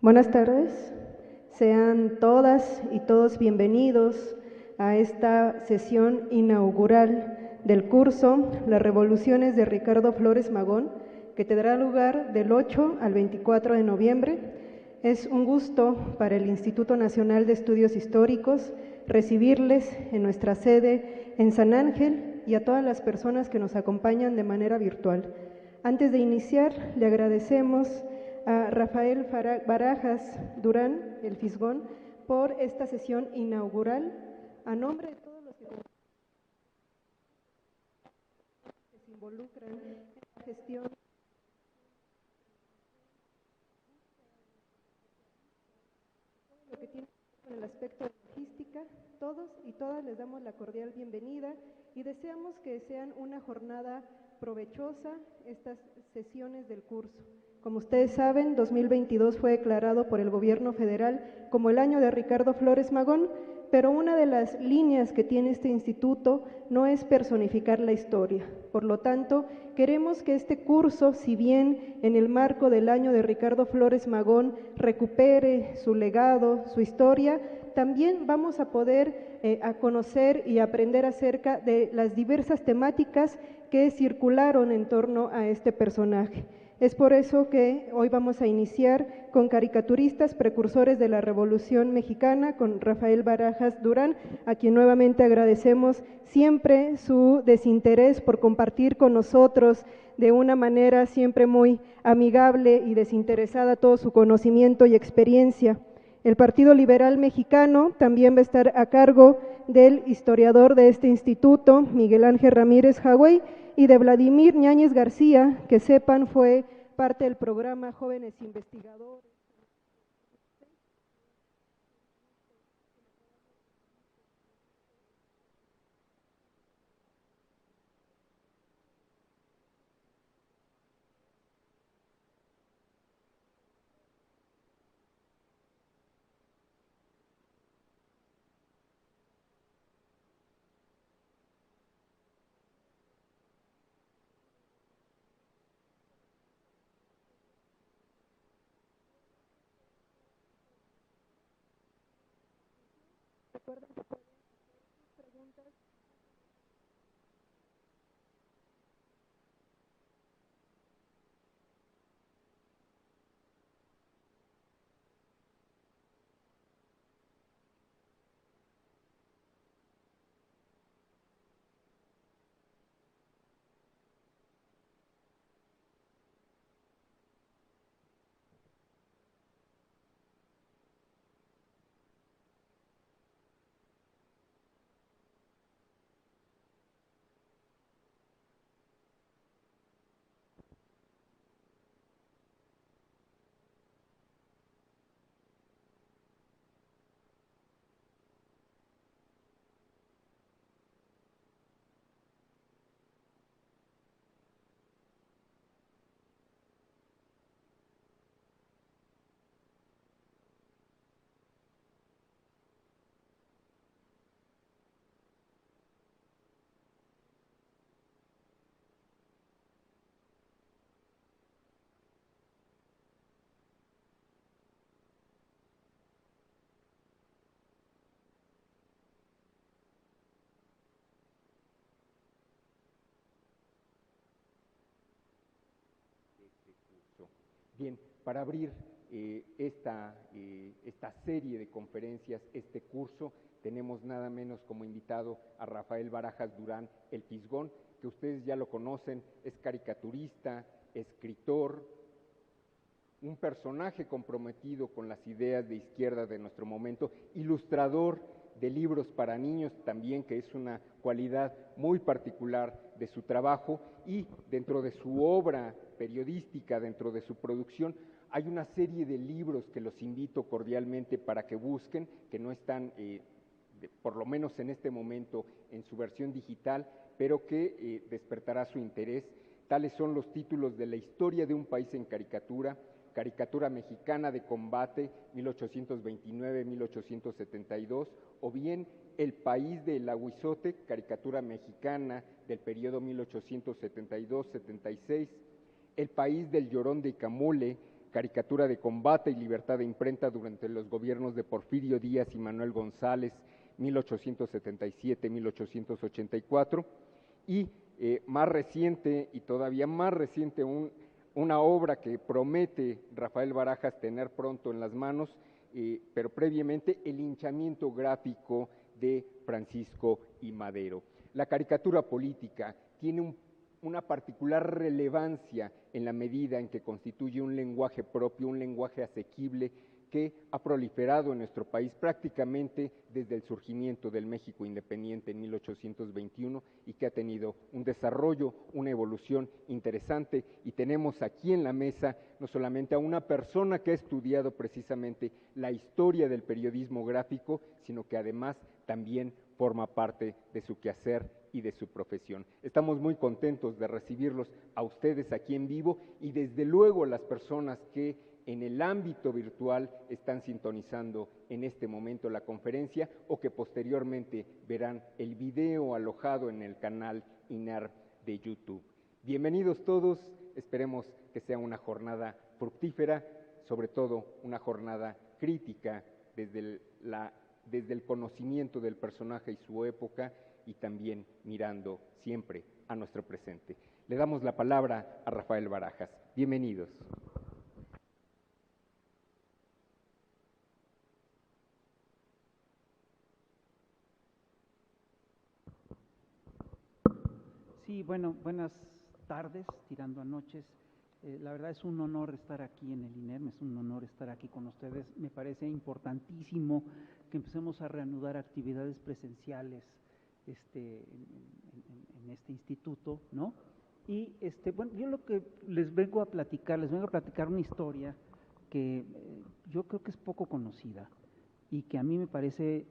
Buenas tardes, sean todas y todos bienvenidos a esta sesión inaugural del curso Las Revoluciones de Ricardo Flores Magón, que tendrá lugar del 8 al 24 de noviembre. Es un gusto para el Instituto Nacional de Estudios Históricos recibirles en nuestra sede en San Ángel y a todas las personas que nos acompañan de manera virtual. Antes de iniciar, le agradecemos a Rafael Barajas Durán, el Fisgón, por esta sesión inaugural. A nombre de todos los que se involucran en la gestión lo que tiene que ver con el aspecto de logística, todos y todas les damos la cordial bienvenida y deseamos que sean una jornada provechosa estas sesiones del curso. Como ustedes saben, 2022 fue declarado por el gobierno federal como el año de Ricardo Flores Magón, pero una de las líneas que tiene este instituto no es personificar la historia. Por lo tanto, queremos que este curso, si bien en el marco del año de Ricardo Flores Magón recupere su legado, su historia, también vamos a poder a conocer y aprender acerca de las diversas temáticas que circularon en torno a este personaje. Es por eso que hoy vamos a iniciar con caricaturistas precursores de la Revolución Mexicana, con Rafael Barajas Durán, a quien nuevamente agradecemos siempre su desinterés por compartir con nosotros de una manera siempre muy amigable y desinteresada todo su conocimiento y experiencia. El Partido Liberal Mexicano también va a estar a cargo del historiador de este instituto, Miguel Ángel Ramírez Jagüey, y de Vladimir Ñáñez García, que sepan fue parte del programa Jóvenes Investigadores. Recuerden que pueden hacer sus preguntas. Bien, para abrir esta serie de conferencias, este curso, tenemos nada menos como invitado a Rafael Barajas Durán, el Fisgón, que ustedes ya lo conocen, es caricaturista, escritor, un personaje comprometido con las ideas de izquierda de nuestro momento, ilustrador de libros para niños también, que es una cualidad muy particular de su trabajo, y dentro de su obra periodística, dentro de su producción, hay una serie de libros que los invito cordialmente para que busquen, que no están, por lo menos en este momento, en su versión digital, pero que despertará su interés. Tales son los títulos de La historia de un país en caricatura, Caricatura Mexicana de Combate, 1829-1872, o bien El País del Aguizote, caricatura mexicana del periodo 1872-76, El País del Llorón de Icamole, caricatura de combate y libertad de imprenta durante los gobiernos de Porfirio Díaz y Manuel González, 1877-1884, y más reciente, y todavía más reciente, una obra que promete Rafael Barajas tener pronto en las manos, pero previamente el linchamiento gráfico de Francisco I. Madero. La caricatura política tiene una particular relevancia en la medida en que constituye un lenguaje propio, un lenguaje asequible que ha proliferado en nuestro país prácticamente desde el surgimiento del México independiente en 1821 y que ha tenido un desarrollo, una evolución interesante. Y tenemos aquí en la mesa no solamente a una persona que ha estudiado precisamente la historia del periodismo gráfico, sino que además también forma parte de su quehacer y de su profesión. Estamos muy contentos de recibirlos a ustedes aquí en vivo y desde luego las personas que en el ámbito virtual están sintonizando en este momento la conferencia o que posteriormente verán el video alojado en el canal INARP de YouTube. Bienvenidos todos, esperemos que sea una jornada fructífera, sobre todo una jornada crítica desde el conocimiento del personaje y su época y también mirando siempre a nuestro presente. Le damos la palabra a Rafael Barajas. Bienvenidos. Sí, bueno, buenas tardes, tirando a noches. La verdad es un honor estar aquí en el INERM, es un honor estar aquí con ustedes. Me parece importantísimo que empecemos a reanudar actividades presenciales en este instituto, ¿no? Y bueno, yo lo que les vengo a platicar una historia que yo creo que es poco conocida y que a mí me parece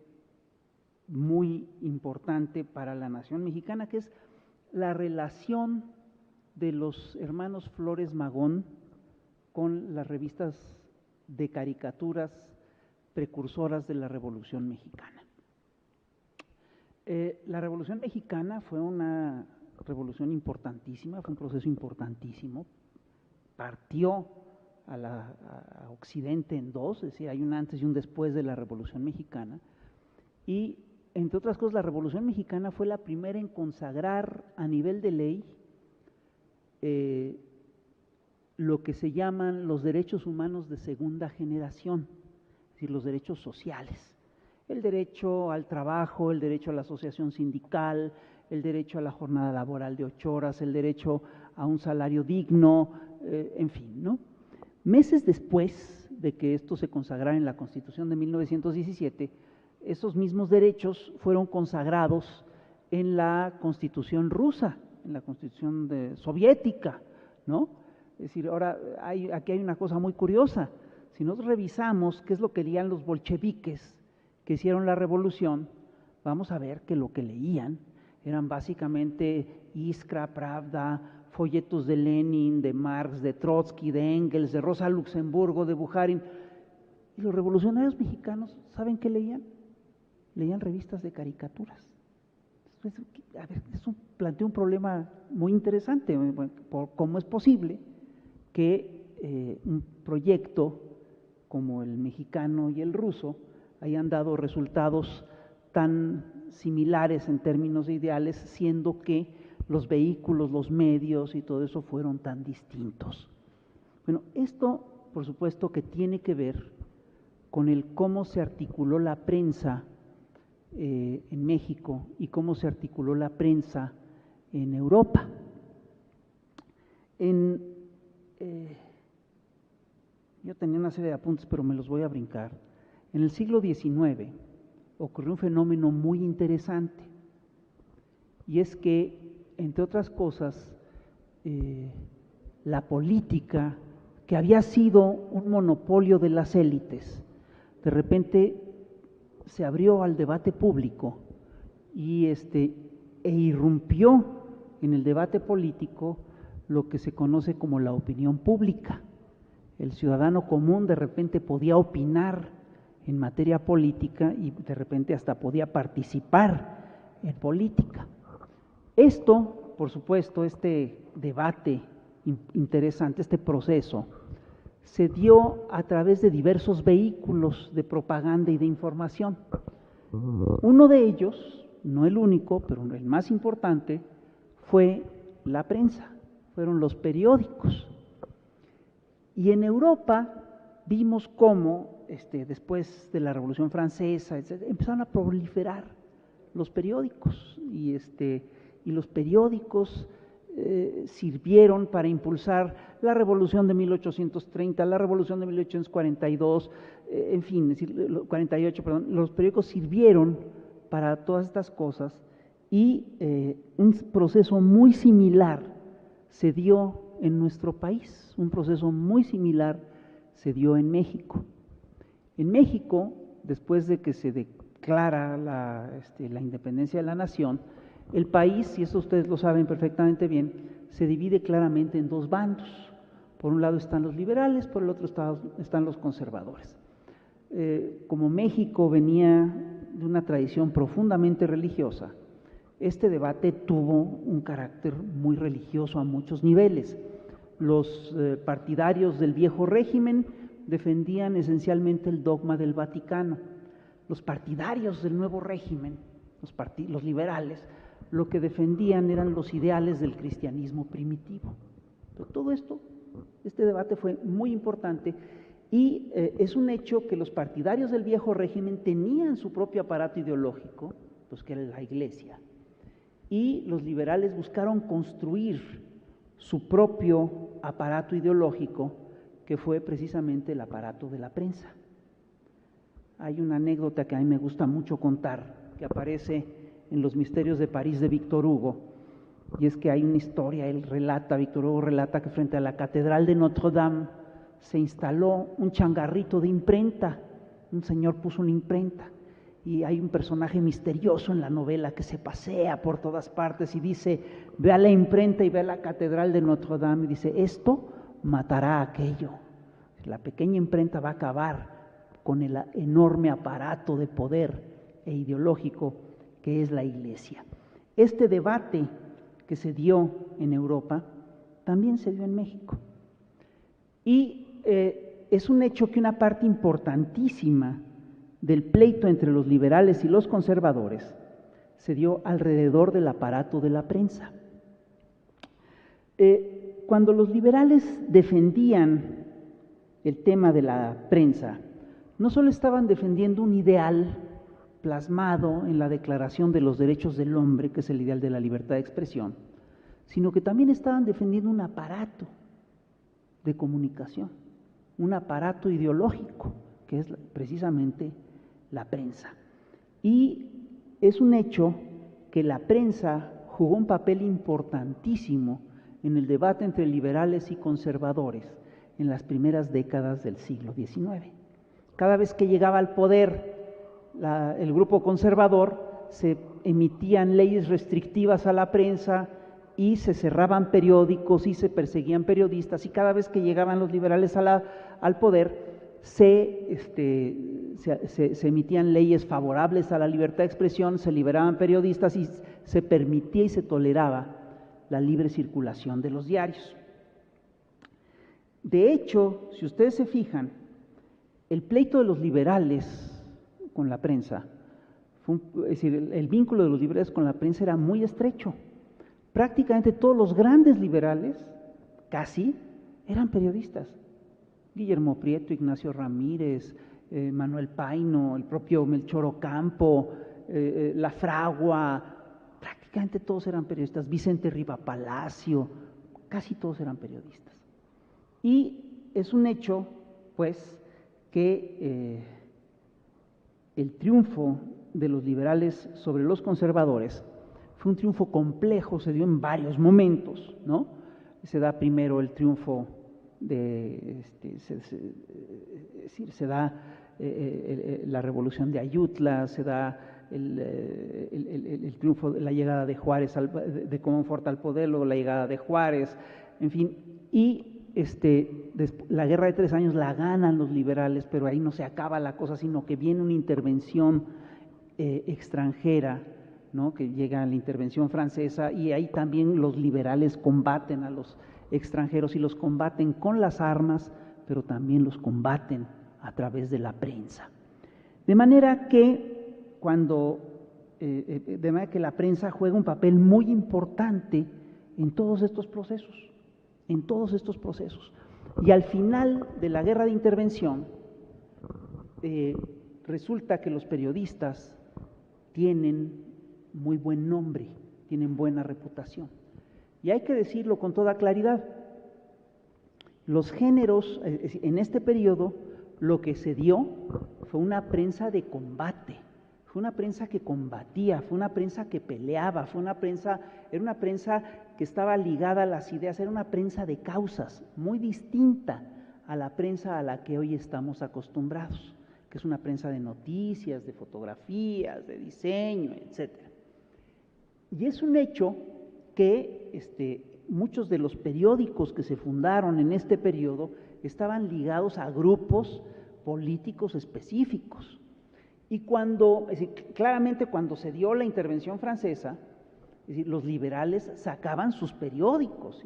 muy importante para la nación mexicana, que es la relación de los hermanos Flores Magón con las revistas de caricaturas precursoras de la Revolución Mexicana. La Revolución Mexicana fue una revolución importantísima, fue un proceso importantísimo, partió a Occidente en dos, es decir, hay un antes y un después de la Revolución Mexicana, y entre otras cosas, la Revolución Mexicana fue la primera en consagrar a nivel de ley lo que se llaman los derechos humanos de segunda generación, es decir, los derechos sociales, el derecho al trabajo, el derecho a la asociación sindical, el derecho a la jornada laboral de 8 horas, el derecho a un salario digno, en fin, ¿no? Meses después de que esto se consagrara en la Constitución de 1917, esos mismos derechos fueron consagrados en la Constitución rusa, en la Constitución soviética, ¿no? Es decir, ahora aquí hay una cosa muy curiosa. Si nosotros revisamos qué es lo que leían los bolcheviques que hicieron la revolución, vamos a ver que lo que leían eran básicamente Iskra, Pravda, folletos de Lenin, de Marx, de Trotsky, de Engels, de Rosa Luxemburgo, de Bukharin. Y los revolucionarios mexicanos, ¿saben qué leían? Leían revistas de caricaturas. A ver, eso plantea un problema muy interesante. ¿Cómo es posible que un proyecto como el mexicano y el ruso hayan dado resultados tan similares en términos de ideales, siendo que los vehículos, los medios y todo eso fueron tan distintos? Bueno, esto por supuesto que tiene que ver con el cómo se articuló la prensa en México y cómo se articuló la prensa en Europa. Yo tenía una serie de apuntes, pero me los voy a brincar. En el siglo XIX ocurrió un fenómeno muy interesante, y es que, entre otras cosas, la política, que había sido un monopolio de las élites, de repente se abrió al debate público y irrumpió en el debate político lo que se conoce como la opinión pública. El ciudadano común de repente podía opinar en materia política y de repente hasta podía participar en política. Esto, por supuesto, este debate interesante, este proceso, se dio a través de diversos vehículos de propaganda y de información. Uno de ellos, no el único, pero el más importante, fue la prensa, fueron los periódicos. Y en Europa vimos cómo, después de la Revolución Francesa, empezaron a proliferar los periódicos, y los periódicos sirvieron para impulsar la Revolución de 1830, la Revolución de 1842, en fin, 48, perdón, los periódicos sirvieron para todas estas cosas, y un proceso muy similar se dio en nuestro país, un proceso muy similar se dio en México. En México, después de que se declara la independencia de la nación, el país, y eso ustedes lo saben perfectamente bien, se divide claramente en dos bandos. Por un lado están los liberales, por el otro están los conservadores. Como México venía de una tradición profundamente religiosa, este debate tuvo un carácter muy religioso a muchos niveles. Los partidarios del viejo régimen defendían esencialmente el dogma del Vaticano. Los partidarios del nuevo régimen, los liberales, lo que defendían eran los ideales del cristianismo primitivo. Pero todo esto, este debate fue muy importante, y es un hecho que los partidarios del viejo régimen tenían su propio aparato ideológico, pues que era la Iglesia, y los liberales buscaron construir su propio aparato ideológico, que fue precisamente el aparato de la prensa. Hay una anécdota que a mí me gusta mucho contar, que aparece en Los Misterios de París de Víctor Hugo, y es que hay una historia, Víctor Hugo relata que frente a la Catedral de Notre Dame se instaló un changarrito de imprenta, un señor puso una imprenta, y hay un personaje misterioso en la novela que se pasea por todas partes y dice, ve a la imprenta y ve a la Catedral de Notre Dame, y dice, esto matará a aquello. La pequeña imprenta va a acabar con el enorme aparato de poder e ideológico que es la Iglesia. Este debate que se dio en Europa también se dio en México. Y es un hecho que una parte importantísima del pleito entre los liberales y los conservadores se dio alrededor del aparato de la prensa. Cuando los liberales defendían el tema de la prensa, no solo estaban defendiendo un ideal plasmado en la Declaración de los Derechos del Hombre, que es el ideal de la libertad de expresión, sino que también estaban defendiendo un aparato de comunicación, un aparato ideológico, que es precisamente la prensa. Y es un hecho que la prensa jugó un papel importantísimo en el debate entre liberales y conservadores en las primeras décadas del siglo XIX. Cada vez que llegaba al poder el grupo conservador, se emitían leyes restrictivas a la prensa y se cerraban periódicos y se perseguían periodistas, y cada vez que llegaban los liberales al poder se emitían leyes favorables a la libertad de expresión, se liberaban periodistas y se permitía y se toleraba la libre circulación de los diarios. De hecho, si ustedes se fijan, el pleito de los liberales con la prensa, es decir, el vínculo de los liberales con la prensa era muy estrecho. Prácticamente todos los grandes liberales, casi, eran periodistas. Guillermo Prieto, Ignacio Ramírez, Manuel Paino, el propio Melchor Ocampo, La Fragua, prácticamente todos eran periodistas. Vicente Riva Palacio, casi todos eran periodistas. Y es un hecho, pues, que el triunfo de los liberales sobre los conservadores fue un triunfo complejo, se dio en varios momentos, ¿no? Se da primero el triunfo se da la revolución de Ayutla, se da el triunfo de la llegada de Juárez, de Comonfort al poder, luego la llegada de Juárez, en fin, y la guerra de 3 años la ganan los liberales, pero ahí no se acaba la cosa, sino que viene una intervención extranjera, ¿no? Que llega la intervención francesa, y ahí también los liberales combaten a los extranjeros y los combaten con las armas, pero también los combaten a través de la prensa. De manera que la prensa juega un papel muy importante en todos estos procesos, Y al final de la guerra de intervención, resulta que los periodistas tienen muy buen nombre, tienen buena reputación. Y hay que decirlo con toda claridad, los géneros, en este periodo, lo que se dio fue una prensa de combate, fue una prensa que combatía, fue una prensa que peleaba, era una prensa que estaba ligada a las ideas, era una prensa de causas, muy distinta a la prensa a la que hoy estamos acostumbrados, que es una prensa de noticias, de fotografías, de diseño, etc. Y es un hecho que muchos de los periódicos que se fundaron en este periodo estaban ligados a grupos políticos específicos. Y claramente cuando se dio la intervención francesa, los liberales sacaban sus periódicos.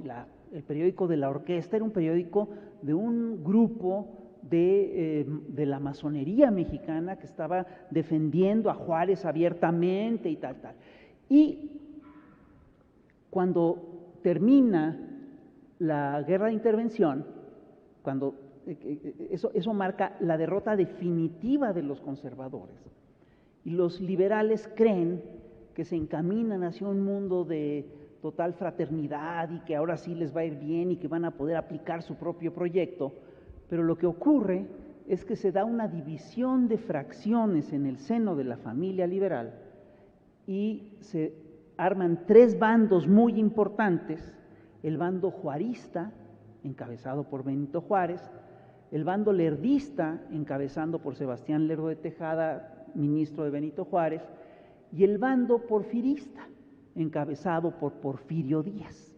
El periódico de la Orquesta era un periódico de un grupo de la masonería mexicana que estaba defendiendo a Juárez abiertamente y tal. Y cuando termina la guerra de intervención, eso marca la derrota definitiva de los conservadores. Y los liberales creen que se encaminan hacia un mundo de total fraternidad y que ahora sí les va a ir bien y que van a poder aplicar su propio proyecto, pero lo que ocurre es que se da una división de fracciones en el seno de la familia liberal y se arman tres bandos muy importantes: el bando juarista, encabezado por Benito Juárez; el bando lerdista, encabezado por Sebastián Lerdo de Tejada, ministro de Benito Juárez; y el bando porfirista, encabezado por Porfirio Díaz.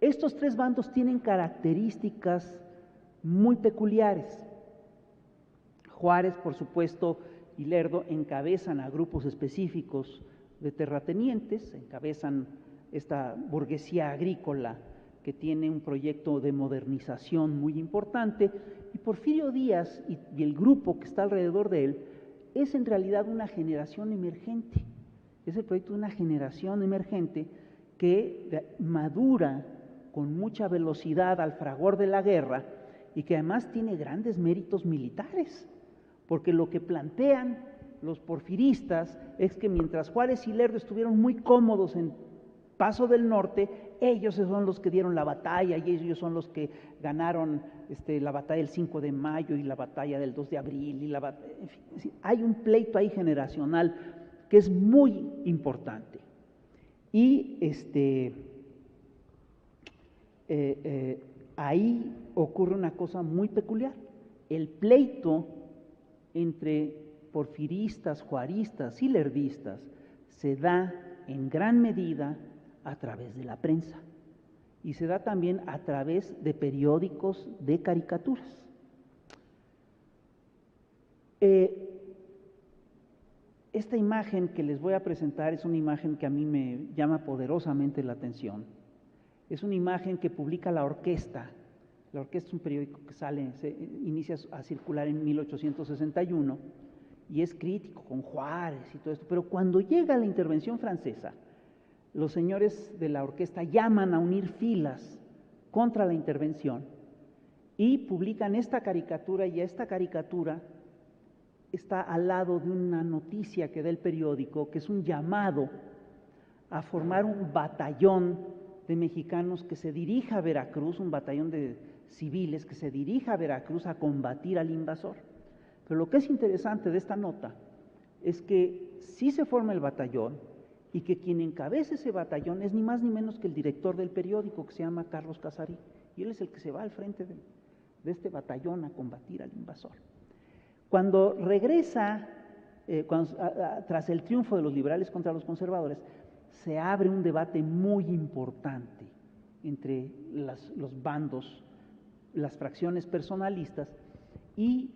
Estos tres bandos tienen características muy peculiares. Juárez, por supuesto, y Lerdo encabezan a grupos específicos de terratenientes, encabezan esta burguesía agrícola que tiene un proyecto de modernización muy importante, y Porfirio Díaz y el grupo que está alrededor de él es en realidad una generación emergente, es el proyecto de una generación emergente que madura con mucha velocidad al fragor de la guerra y que además tiene grandes méritos militares, porque lo que plantean los porfiristas es que mientras Juárez y Lerdo estuvieron muy cómodos en Paso del Norte, ellos son los que dieron la batalla y ellos son los que ganaron la batalla del 5 de mayo y la batalla del 2 de abril. En fin, hay un pleito ahí generacional que es muy importante. Y ahí ocurre una cosa muy peculiar. El pleito entre porfiristas, juaristas y lerdistas se da en gran medida a través de la prensa y se da también a través de periódicos de caricaturas. Esta imagen que les voy a presentar es una imagen que a mí me llama poderosamente la atención. Es una imagen que publica La Orquesta. La Orquesta es un periódico que inicia a circular en 1861 y es crítico con Juárez y todo esto, pero cuando llega la intervención francesa, los señores de La Orquesta llaman a unir filas contra la intervención y publican esta caricatura, y esta caricatura está al lado de una noticia que da el periódico, que es un llamado a formar un batallón de mexicanos que se dirija a Veracruz, un batallón de civiles que se dirija a Veracruz a combatir al invasor. Pero lo que es interesante de esta nota es que sí se forma el batallón y que quien encabeza ese batallón es ni más ni menos que el director del periódico, que se llama Carlos Casarí, y él es el que se va al frente de este batallón a combatir al invasor. Cuando regresa, tras el triunfo de los liberales contra los conservadores, se abre un debate muy importante entre los bandos, las fracciones personalistas, y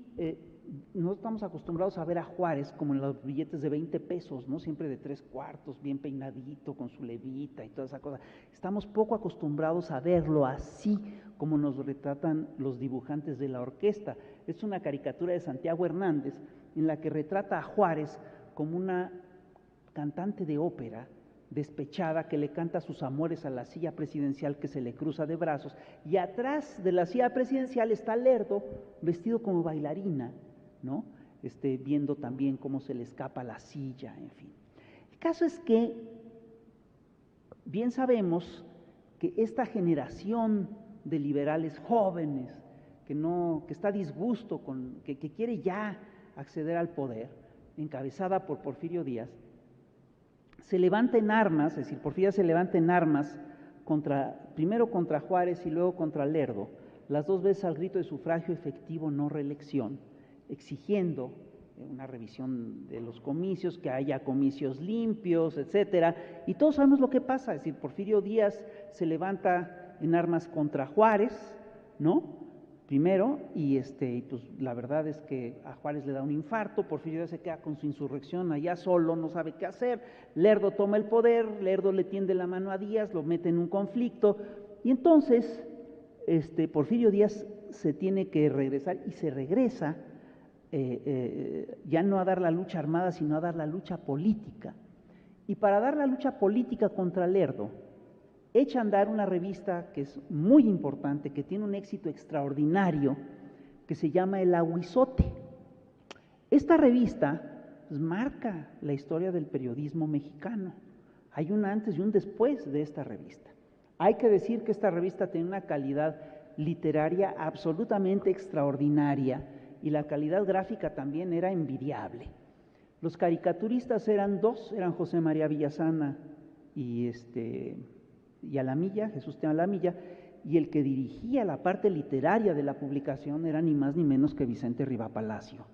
no estamos acostumbrados a ver a Juárez como en los billetes de 20 pesos, ¿no? Siempre de 3/4, bien peinadito, con su levita y toda esa cosa. Estamos poco acostumbrados a verlo así como nos retratan los dibujantes de la orquesta. Es una caricatura de Santiago Hernández en la que retrata a Juárez como una cantante de ópera despechada que le canta sus amores a la silla presidencial que se le cruza de brazos, y atrás de la silla presidencial está Lerdo vestido como bailarina, ¿no? Viendo también cómo se le escapa la silla, en fin. El caso es que bien sabemos que esta generación de liberales jóvenes que está a disgusto, que quiere ya acceder al poder, encabezada por Porfirio Díaz, se levanta en armas, es decir, Porfirio se levanta en armas primero contra Juárez y luego contra Lerdo, las dos veces al grito de sufragio efectivo, no reelección, exigiendo una revisión de los comicios, que haya comicios limpios, etcétera, y todos sabemos lo que pasa, es decir, Porfirio Díaz se levanta en armas contra Juárez, ¿no? Primero, y pues la verdad es que a Juárez le da un infarto, Porfirio Díaz se queda con su insurrección allá solo, no sabe qué hacer, Lerdo toma el poder, Lerdo le tiende la mano a Díaz, lo mete en un conflicto, y entonces Porfirio Díaz se tiene que regresar, y se regresa ya no a dar la lucha armada, sino a dar la lucha política. Y para dar la lucha política contra Lerdo, echa a andar una revista que es muy importante, que tiene un éxito extraordinario, que se llama El Aguizote. Esta revista pues, marca la historia del periodismo mexicano. Hay un antes y un después de esta revista. Hay que decir que esta revista tiene una calidad literaria absolutamente extraordinaria y la calidad gráfica también era envidiable. Los caricaturistas eran dos, eran José María Villasana y Alamilla, Jesús T. Alamilla, y el que dirigía la parte literaria de la publicación era ni más ni menos que Vicente Rivapalacio,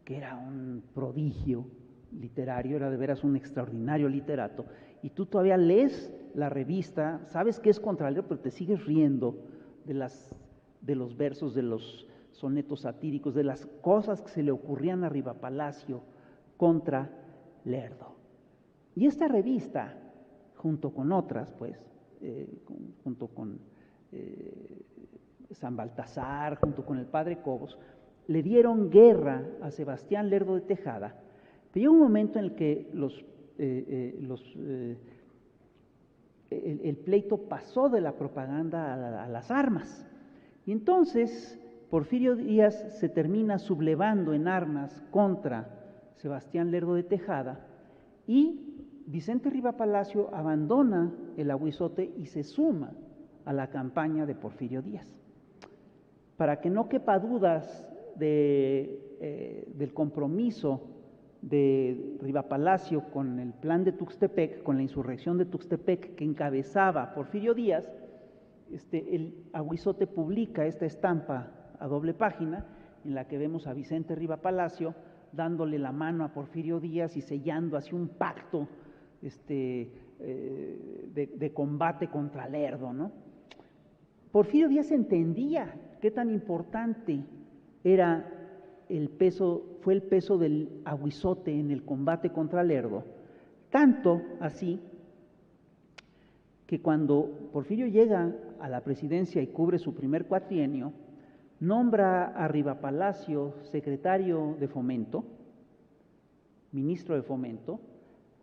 que era un prodigio literario, era de veras un extraordinario literato, y tú todavía lees la revista, sabes que es contra Lerdo, pero te sigues riendo de los versos, de los sonetos satíricos, de las cosas que se le ocurrían a Rivapalacio contra Lerdo. Y esta revista, junto con otras, pues, junto con San Baltasar, junto con el padre Cobos, le dieron guerra a Sebastián Lerdo de Tejada, pero llegó un momento en el que el pleito pasó de la propaganda a las armas, y entonces Porfirio Díaz se termina sublevando en armas contra Sebastián Lerdo de Tejada, y Vicente Rivapalacio abandona el Aguizote y se suma a la campaña de Porfirio Díaz. Para que no quepa dudas del compromiso de Rivapalacio con el plan de Tuxtepec, con la insurrección de Tuxtepec que encabezaba Porfirio Díaz, el Aguizote publica esta estampa a doble página en la que vemos a Vicente Rivapalacio dándole la mano a Porfirio Díaz y sellando así un pacto de combate contra Lerdo, ¿no? Porfirio Díaz entendía qué tan importante fue el peso del Aguizote en el combate contra Lerdo, tanto así que cuando Porfirio llega a la presidencia y cubre su primer cuatrienio, nombra a Rivapalacio secretario de Fomento, ministro de Fomento,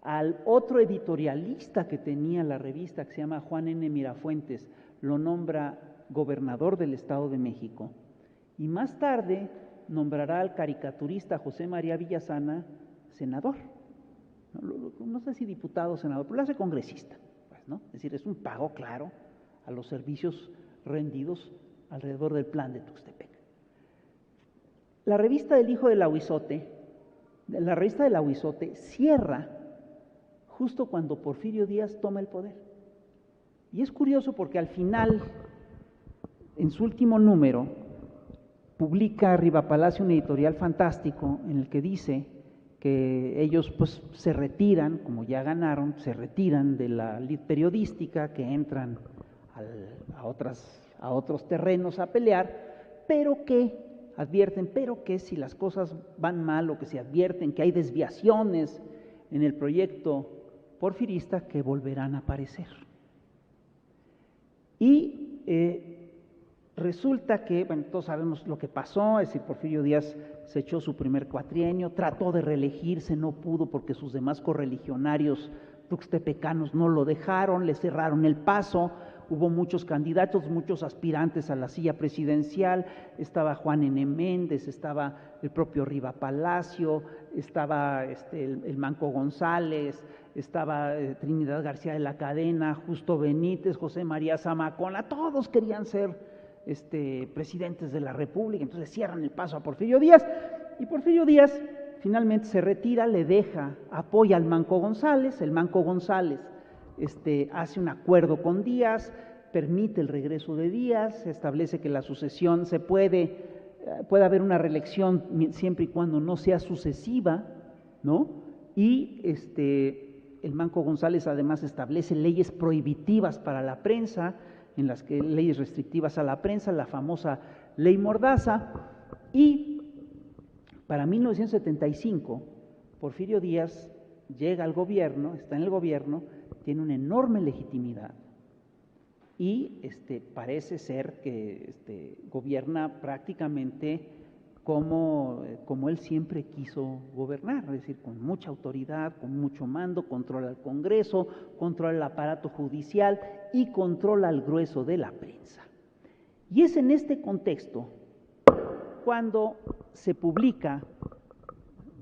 al otro editorialista que tenía la revista, que se llama Juan N. Mirafuentes, lo nombra gobernador del Estado de México, y más tarde nombrará al caricaturista José María Villasana senador, no sé si diputado o senador, pero lo hace congresista, pues, ¿no? Es decir, es un pago claro a los servicios rendidos alrededor del plan de Tuxtepec. La revista del hijo del Aguizote, la revista del Aguizote cierra justo cuando Porfirio Díaz toma el poder. Y es curioso porque al final, en su último número, publica Rivapalacio un editorial fantástico en el que dice que ellos pues se retiran, como ya ganaron, se retiran de la lid periodística, que entran a otros terrenos a pelear, pero que advierten, pero que si las cosas van mal o que se advierten que hay desviaciones en el proyecto porfirista, que volverán a aparecer. Y resulta que, bueno, todos sabemos lo que pasó, es decir, Porfirio Díaz se echó su primer cuatrienio, trató de reelegirse, no pudo porque sus demás correligionarios tuxtepecanos no lo dejaron, le cerraron el paso. Hubo muchos candidatos, muchos aspirantes a la silla presidencial, estaba Juan N. Méndez, estaba el propio Riva Palacio, estaba el Manco González, estaba Trinidad García de la Cadena, Justo Benítez, José María Zamacona, todos querían ser presidentes de la República, entonces cierran el paso a Porfirio Díaz, y Porfirio Díaz finalmente se retira, le deja, apoya al Manco González, el Manco González hace un acuerdo con Díaz, permite el regreso de Díaz, se establece que la sucesión puede haber una reelección siempre y cuando no sea sucesiva, ¿no? Y el Manco González además establece leyes prohibitivas para la prensa, leyes restrictivas a la prensa, la famosa Ley Mordaza, y para 1975 Porfirio Díaz llega al gobierno, está en el gobierno, tiene una enorme legitimidad y parece ser que gobierna prácticamente como él siempre quiso gobernar, es decir, con mucha autoridad, con mucho mando, controla el Congreso, controla el aparato judicial y controla el grueso de la prensa. Y es en este contexto cuando se publica,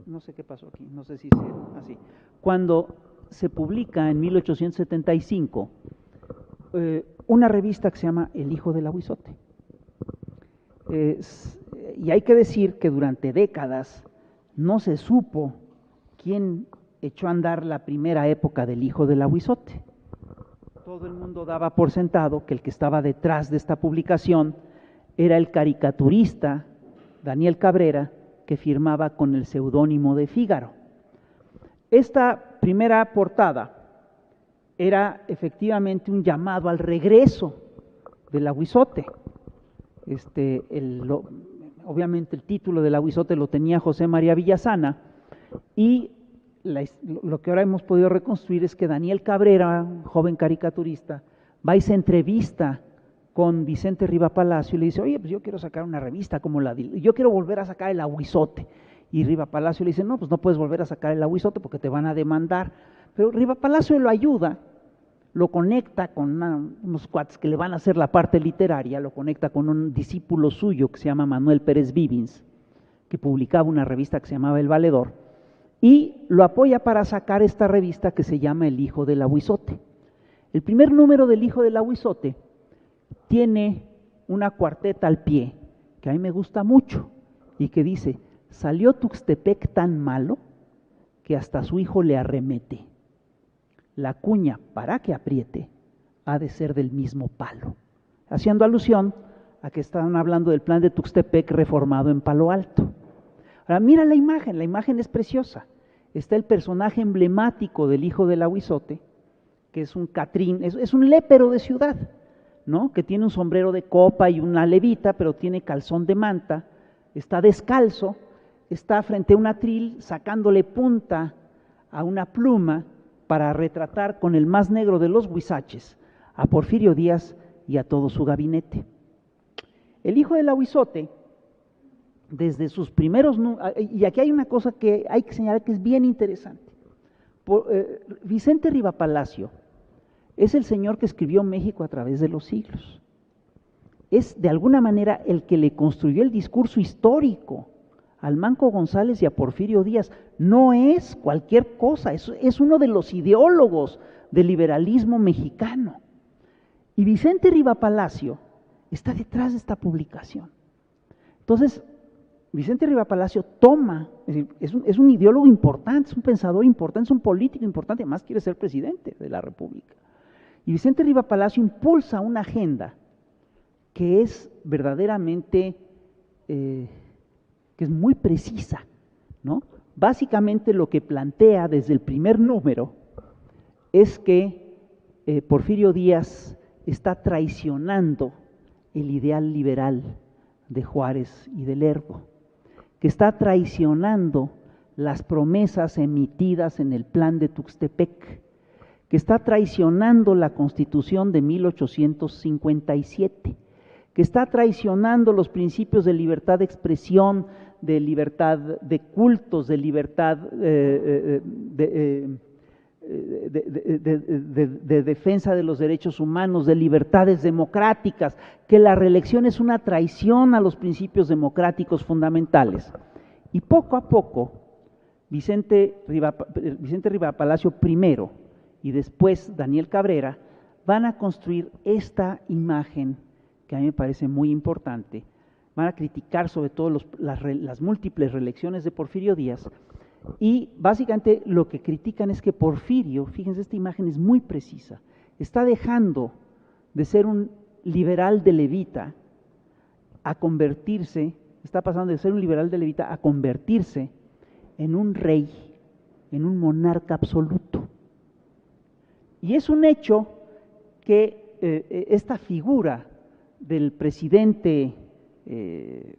no sé qué pasó aquí, no sé si así, cuando se publica en 1875 una revista que se llama El Hijo del Ahuizote. Y hay que decir que durante décadas no se supo quién echó a andar la primera época del Hijo del Ahuizote. Todo el mundo daba por sentado que el que estaba detrás de esta publicación era el caricaturista Daniel Cabrera, que firmaba con el seudónimo de Fígaro. Esta primera portada era efectivamente un llamado al regreso del Ahuizote. Obviamente el título del Ahuizote lo tenía José María Villasana, y lo que ahora hemos podido reconstruir es que Daniel Cabrera, un joven caricaturista, va y se entrevista con Vicente Riva Palacio y le dice: oye, pues yo quiero sacar una revista como yo quiero volver a sacar el Ahuizote. Y Riva Palacio le dice: no, pues no puedes volver a sacar el Ahuizote porque te van a demandar. Pero Riva Palacio lo ayuda, lo conecta con unos cuates que le van a hacer la parte literaria, lo conecta con un discípulo suyo que se llama Manuel Pérez Vivins, que publicaba una revista que se llamaba El Valedor, y lo apoya para sacar esta revista que se llama El Hijo del Ahuizote. El primer número del Hijo del Ahuizote tiene una cuarteta al pie, que a mí me gusta mucho, y que dice: salió Tuxtepec tan malo que hasta su hijo le arremete. La cuña, para que apriete, ha de ser del mismo palo. Haciendo alusión a que estaban hablando del plan de Tuxtepec reformado en Palo Alto. Ahora mira la imagen es preciosa. Está el personaje emblemático del Hijo del Ahuizote, que es un catrín, es un lépero de ciudad, ¿no? Que tiene un sombrero de copa y una levita, pero tiene calzón de manta, está descalzo, está frente a un atril sacándole punta a una pluma para retratar con el más negro de los huizaches a Porfirio Díaz y a todo su gabinete. El Hijo del Ahuizote, desde sus primeros, y aquí hay una cosa que hay que señalar que es bien interesante. Vicente Riva Palacio es el señor que escribió México a través de los siglos. Es de alguna manera el que le construyó el discurso histórico al Manco González y a Porfirio Díaz. No es cualquier cosa, es uno de los ideólogos del liberalismo mexicano. Y Vicente Riva Palacio está detrás de esta publicación. Entonces, Vicente Riva Palacio es un ideólogo importante, es un pensador importante, es un político importante, además quiere ser presidente de la República. Y Vicente Riva Palacio impulsa una agenda que es verdaderamente, que es muy precisa, ¿no? Básicamente lo que plantea desde el primer número es que Porfirio Díaz está traicionando el ideal liberal de Juárez y de Lerdo, que está traicionando las promesas emitidas en el Plan de Tuxtepec, que está traicionando la Constitución de 1857, que está traicionando los principios de libertad de expresión, de libertad de cultos, de libertad de defensa de los derechos humanos, de libertades democráticas, que la reelección es una traición a los principios democráticos fundamentales. Y poco a poco, Vicente Riva Palacio primero y después Daniel Cabrera van a construir esta imagen que a mí me parece muy importante. Van a criticar sobre todo las múltiples reelecciones de Porfirio Díaz, y básicamente lo que critican es que Porfirio, fíjense, esta imagen es muy precisa, está dejando de ser un liberal de levita a convertirse, está pasando de ser un liberal de levita a convertirse en un rey, en un monarca absoluto. Y es un hecho que esta figura del presidente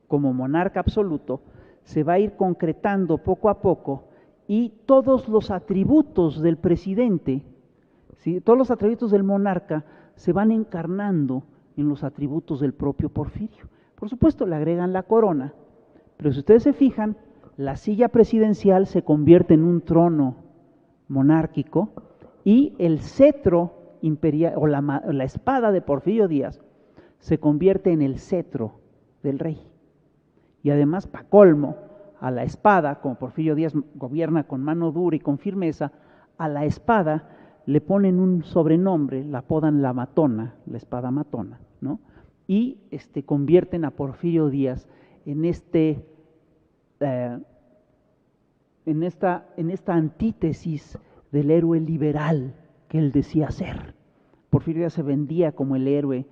como monarca absoluto se va a ir concretando poco a poco, y todos los atributos del presidente, ¿sí?, todos los atributos del monarca se van encarnando en los atributos del propio Porfirio. Por supuesto le agregan la corona, pero si ustedes se fijan, la silla presidencial se convierte en un trono monárquico y el cetro imperial o la espada de Porfirio Díaz se convierte en el cetro del rey. Y además, para colmo, a la espada, como Porfirio Díaz gobierna con mano dura y con firmeza, a la espada le ponen un sobrenombre, la apodan la matona, la espada matona, ¿no? Y convierten a Porfirio Díaz en esta antítesis del héroe liberal que él decía ser. Porfirio Díaz se vendía como el héroe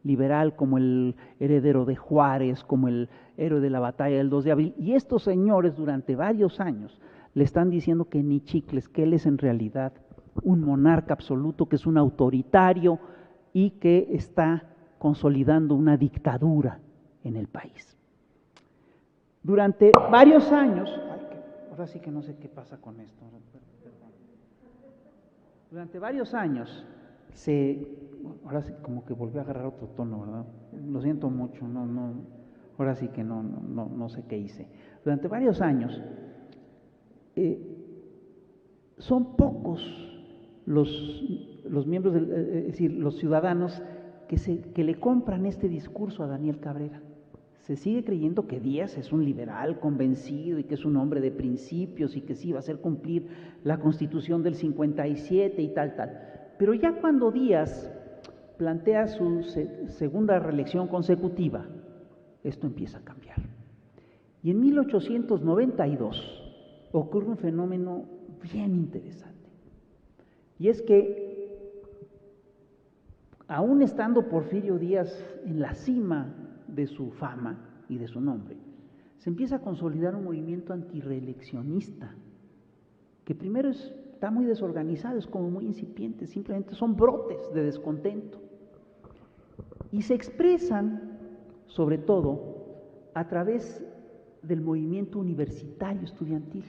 liberal, como el heredero de Juárez, como el héroe de la batalla del 2 de abril, y estos señores durante varios años le están diciendo que ni chicles, que él es en realidad un monarca absoluto, que es un autoritario y que está consolidando una dictadura en el país. Durante varios años, ahora sí que no sé qué pasa con esto, durante varios años ahora sí como que volvió a agarrar otro tono, ¿verdad? Lo siento mucho, ahora sí que no sé qué hice. Durante varios años son pocos los miembros, es decir, los ciudadanos que le compran este discurso a Daniel Cabrera. Se sigue creyendo que Díaz es un liberal convencido y que es un hombre de principios y que sí va a hacer cumplir la Constitución del 57 y tal. Pero ya cuando Díaz plantea su segunda reelección consecutiva, esto empieza a cambiar. Y en 1892 ocurre un fenómeno bien interesante. Y es que, aún estando Porfirio Díaz en la cima de su fama y de su nombre, se empieza a consolidar un movimiento antirreeleccionista, que primero está muy desorganizado, es como muy incipiente, simplemente son brotes de descontento. Y se expresan, sobre todo, a través del movimiento universitario estudiantil.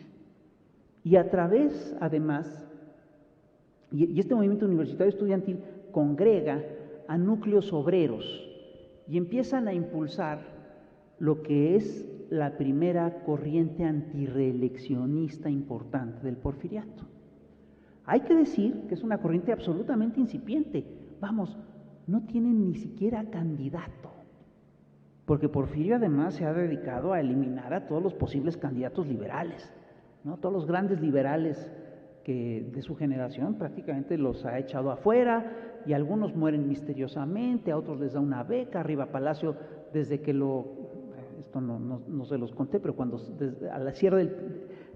Y a través, además, y este movimiento universitario estudiantil congrega a núcleos obreros y empiezan a impulsar lo que es la primera corriente antirreeleccionista importante del porfiriato. Hay que decir que es una corriente absolutamente incipiente. Vamos, no tienen ni siquiera candidato, porque Porfirio además se ha dedicado a eliminar a todos los posibles candidatos liberales, ¿no? Todos los grandes liberales que de su generación prácticamente los ha echado afuera, y algunos mueren misteriosamente, a otros les da una beca. Riva Palacio, desde que esto no se los conté, pero a la cierre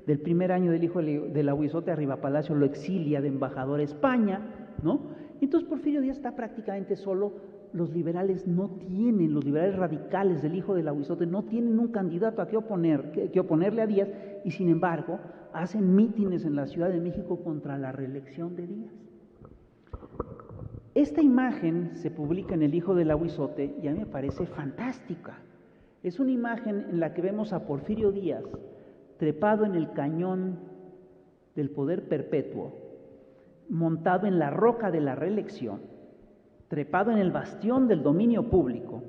del primer año del hijo del Ahuizote, a Riva Palacio lo exilia de embajador a España, ¿no? Entonces Porfirio Díaz está prácticamente solo. Los liberales radicales del hijo del Ahuizote no tienen un candidato a que oponerle a Díaz, y sin embargo hacen mítines en la Ciudad de México contra la reelección de Díaz. Esta imagen se publica en el hijo del Ahuizote y a mí me parece fantástica. Es una imagen en la que vemos a Porfirio Díaz trepado en el cañón del poder perpetuo, montado en la roca de la reelección, trepado en el bastión del dominio público.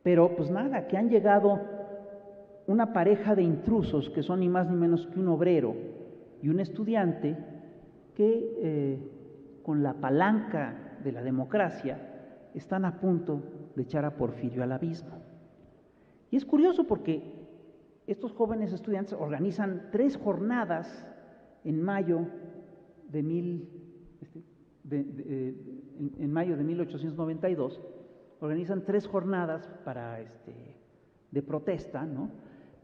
Pero pues nada, que han llegado una pareja de intrusos que son ni más ni menos que un obrero y un estudiante que con la palanca de la democracia están a punto de echar a Porfirio al abismo. Y es curioso porque estos jóvenes estudiantes organizan 3 jornadas en mayo de 1892, organizan 3 jornadas de protesta, ¿no?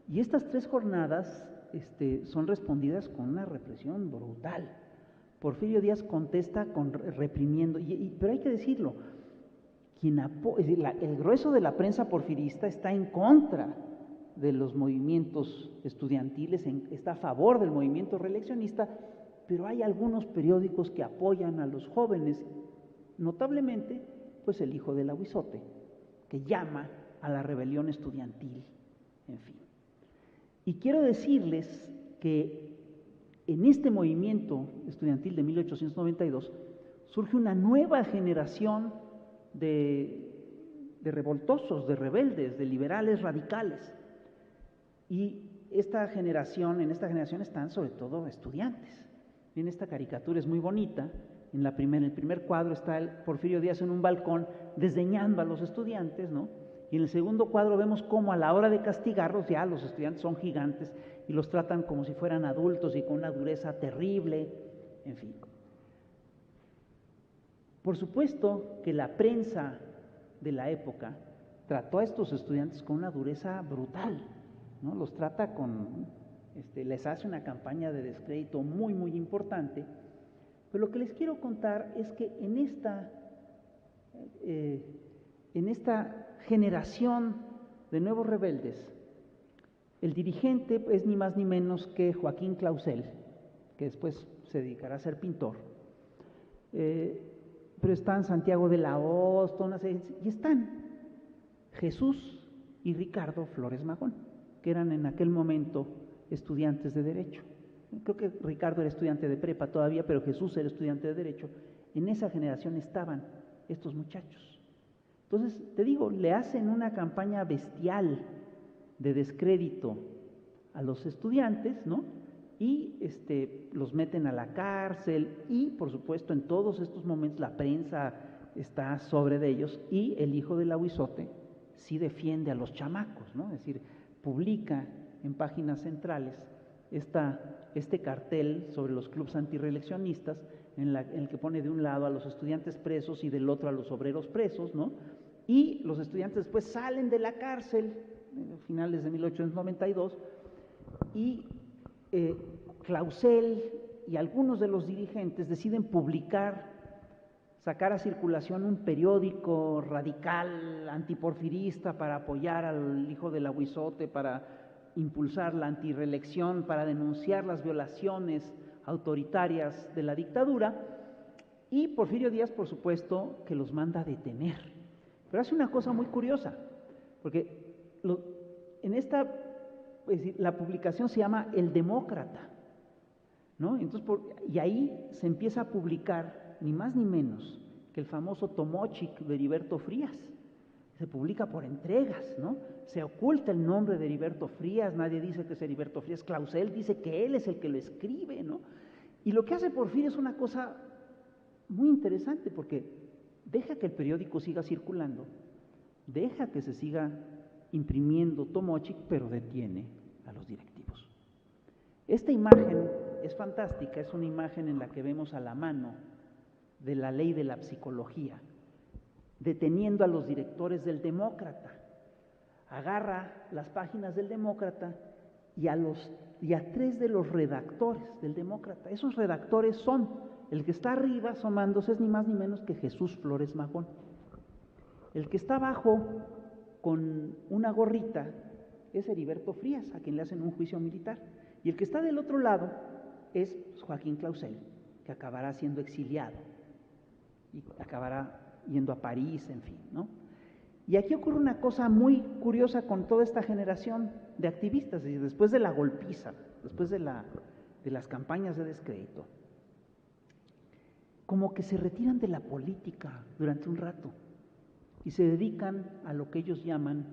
Y estas 3 jornadas son respondidas con una represión brutal. Porfirio Díaz contesta reprimiendo, pero hay que decirlo, el grueso de la prensa porfirista está en contra de los movimientos estudiantiles, está a favor del movimiento reeleccionista, pero hay algunos periódicos que apoyan a los jóvenes, notablemente, pues el Hijo del Aguizote, que llama a la rebelión estudiantil, en fin. Y quiero decirles que en este movimiento estudiantil de 1892 surge una nueva generación de revoltosos, de rebeldes, de liberales radicales. Y en esta generación están sobre todo estudiantes. Bien, esta caricatura es muy bonita. En el primer cuadro está el Porfirio Díaz en un balcón desdeñando a los estudiantes, ¿no? Y en el segundo cuadro vemos cómo a la hora de castigarlos ya los estudiantes son gigantes y los tratan como si fueran adultos y con una dureza terrible, en fin. Por supuesto que la prensa de la época trató a estos estudiantes con una dureza brutal, ¿no? Los trata les hace una campaña de descrédito muy, muy importante. Pero lo que les quiero contar es que en esta generación de nuevos rebeldes, el dirigente es ni más ni menos que Joaquín Clausel, que después se dedicará a ser pintor. Pero están Santiago de la Hoz, y están Jesús y Ricardo Flores Magón, que eran en aquel momento estudiantes de Derecho. Creo que Ricardo era estudiante de prepa todavía, pero Jesús era estudiante de Derecho. En esa generación estaban estos muchachos. Entonces, te digo, le hacen una campaña bestial de descrédito a los estudiantes, ¿no? Y los meten a la cárcel y, por supuesto, en todos estos momentos la prensa está sobre de ellos y el Hijo del Aguizote sí defiende a los chamacos, ¿no? Es decir, publica en páginas centrales este cartel sobre los clubes antirreeleccionistas en el que pone de un lado a los estudiantes presos y del otro a los obreros presos, ¿no? Y los estudiantes después salen de la cárcel a finales de 1892 y Clausel y algunos de los dirigentes deciden sacar a circulación un periódico radical, antiporfirista, para apoyar al Hijo del Aguizote, para impulsar la antirreelección, para denunciar las violaciones autoritarias de la dictadura, y Porfirio Díaz, por supuesto, que los manda a detener. Pero hace una cosa muy curiosa, porque la publicación se llama El Demócrata, ¿no? Entonces, y ahí se empieza a publicar ni más ni menos que el famoso Tomochic de Heriberto Frías. Se publica por entregas, ¿no? Se oculta el nombre de Heriberto Frías, nadie dice que es Heriberto Frías, Clausel dice que él es el que lo escribe, ¿no? Y lo que hace Porfirio es una cosa muy interesante, porque deja que el periódico siga circulando, deja que se siga imprimiendo Tomochic, pero detiene a los directivos. Esta imagen es fantástica, es una imagen en la que vemos a la mano de la ley de la psicología, deteniendo a los directores del Demócrata. Agarra las páginas del Demócrata y a 3 de los redactores del Demócrata. Esos redactores son, el que está arriba asomándose es ni más ni menos que Jesús Flores Magón. El que está abajo con una gorrita es Heriberto Frías, a quien le hacen un juicio militar. Y el que está del otro lado es Joaquín Clausel, que acabará siendo exiliado y acabará yendo a París, en fin, ¿no? Y aquí ocurre una cosa muy curiosa con toda esta generación de activistas, es decir, después de la golpiza, después de las campañas de descrédito, como que se retiran de la política durante un rato y se dedican a lo que ellos llaman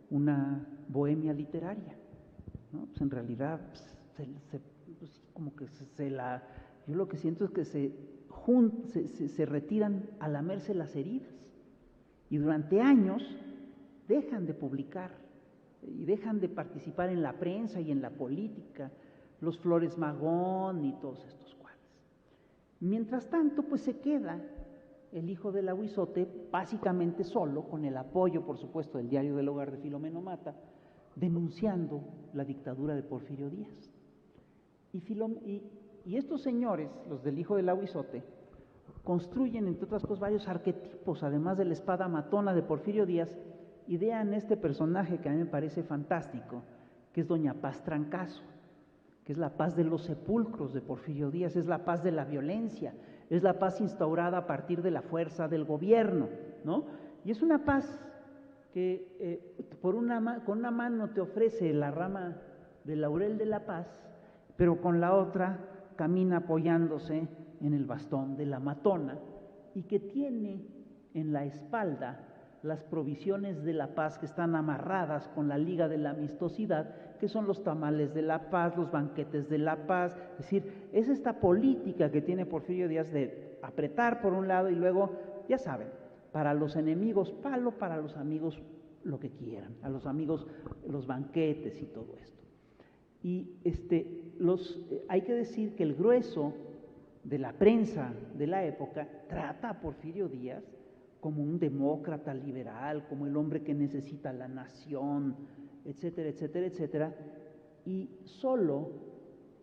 una bohemia literaria, ¿no? Pues en realidad, pues como que yo lo que siento es que se retiran a lamerse las heridas y durante años dejan de publicar y dejan de participar en la prensa y en la política, los Flores Magón y todos estos cuates. Mientras tanto, pues se queda el hijo del Ahuizote básicamente solo, con el apoyo, por supuesto, del Diario del Hogar de Filomeno Mata, denunciando la dictadura de Porfirio Díaz. Y estos señores, los del hijo del Ahuizote, construyen, entre otras cosas, varios arquetipos, además de la espada matona de Porfirio Díaz, idean este personaje que a mí me parece fantástico, que es doña Paz Trancazo, que es la paz de los sepulcros de Porfirio Díaz, es la paz de la violencia, es la paz instaurada a partir de la fuerza del gobierno, ¿no? Y es una paz que con una mano te ofrece la rama del laurel de la paz, pero con la otra camina apoyándose en el bastón de la matona y que tiene en la espalda las provisiones de la paz que están amarradas con la liga de la amistosidad, que son los tamales de la paz, los banquetes de la paz. Es decir, es esta política que tiene Porfirio Díaz de apretar por un lado y luego, ya saben, para los enemigos palo, para los amigos lo que quieran, a los amigos los banquetes y todo esto. Y hay que decir que el grueso de la prensa de la época trata a Porfirio Díaz como un demócrata liberal, como el hombre que necesita la nación, etcétera, etcétera, etcétera, y solo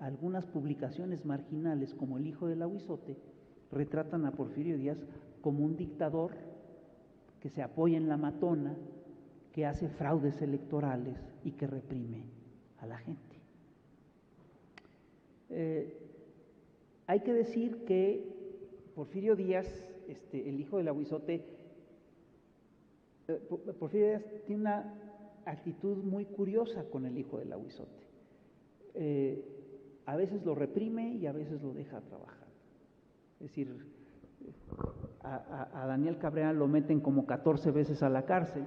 algunas publicaciones marginales, como El hijo del Ahuizote, retratan a Porfirio Díaz como un dictador que se apoya en la matona, que hace fraudes electorales y que reprime a la gente. Hay que decir que Porfirio Díaz, el hijo del Ahuizote, Porfirio Díaz tiene una actitud muy curiosa con el hijo del Ahuizote. A veces lo reprime y a veces lo deja trabajar. Es decir, a Daniel Cabrera lo meten como 14 veces a la cárcel,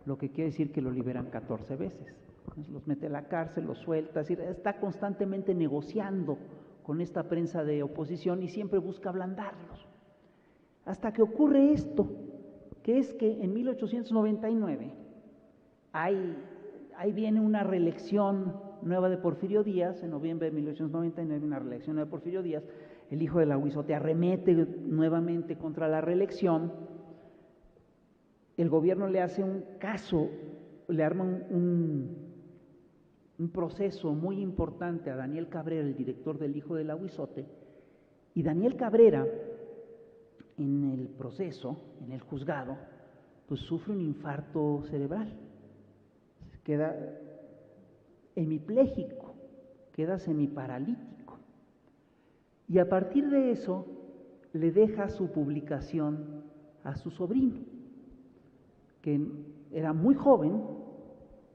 lo que quiere decir que lo liberan 14 veces. Entonces, los mete a la cárcel, los suelta, es decir, está constantemente negociando con esta prensa de oposición y siempre busca ablandarlos. Hasta que ocurre esto, que es que en 1899 ahí viene una reelección nueva de Porfirio Díaz, en noviembre de 1899 una reelección nueva de Porfirio Díaz, el hijo del Ahuizote arremete nuevamente contra la reelección, el gobierno le hace un caso, le arma un proceso muy importante a Daniel Cabrera, el director del hijo del Ahuizote, y Daniel Cabrera, en el proceso, en el juzgado, pues sufre un infarto cerebral, queda hemipléjico, queda semiparalítico, y a partir de eso le deja su publicación a su sobrino, que era muy joven,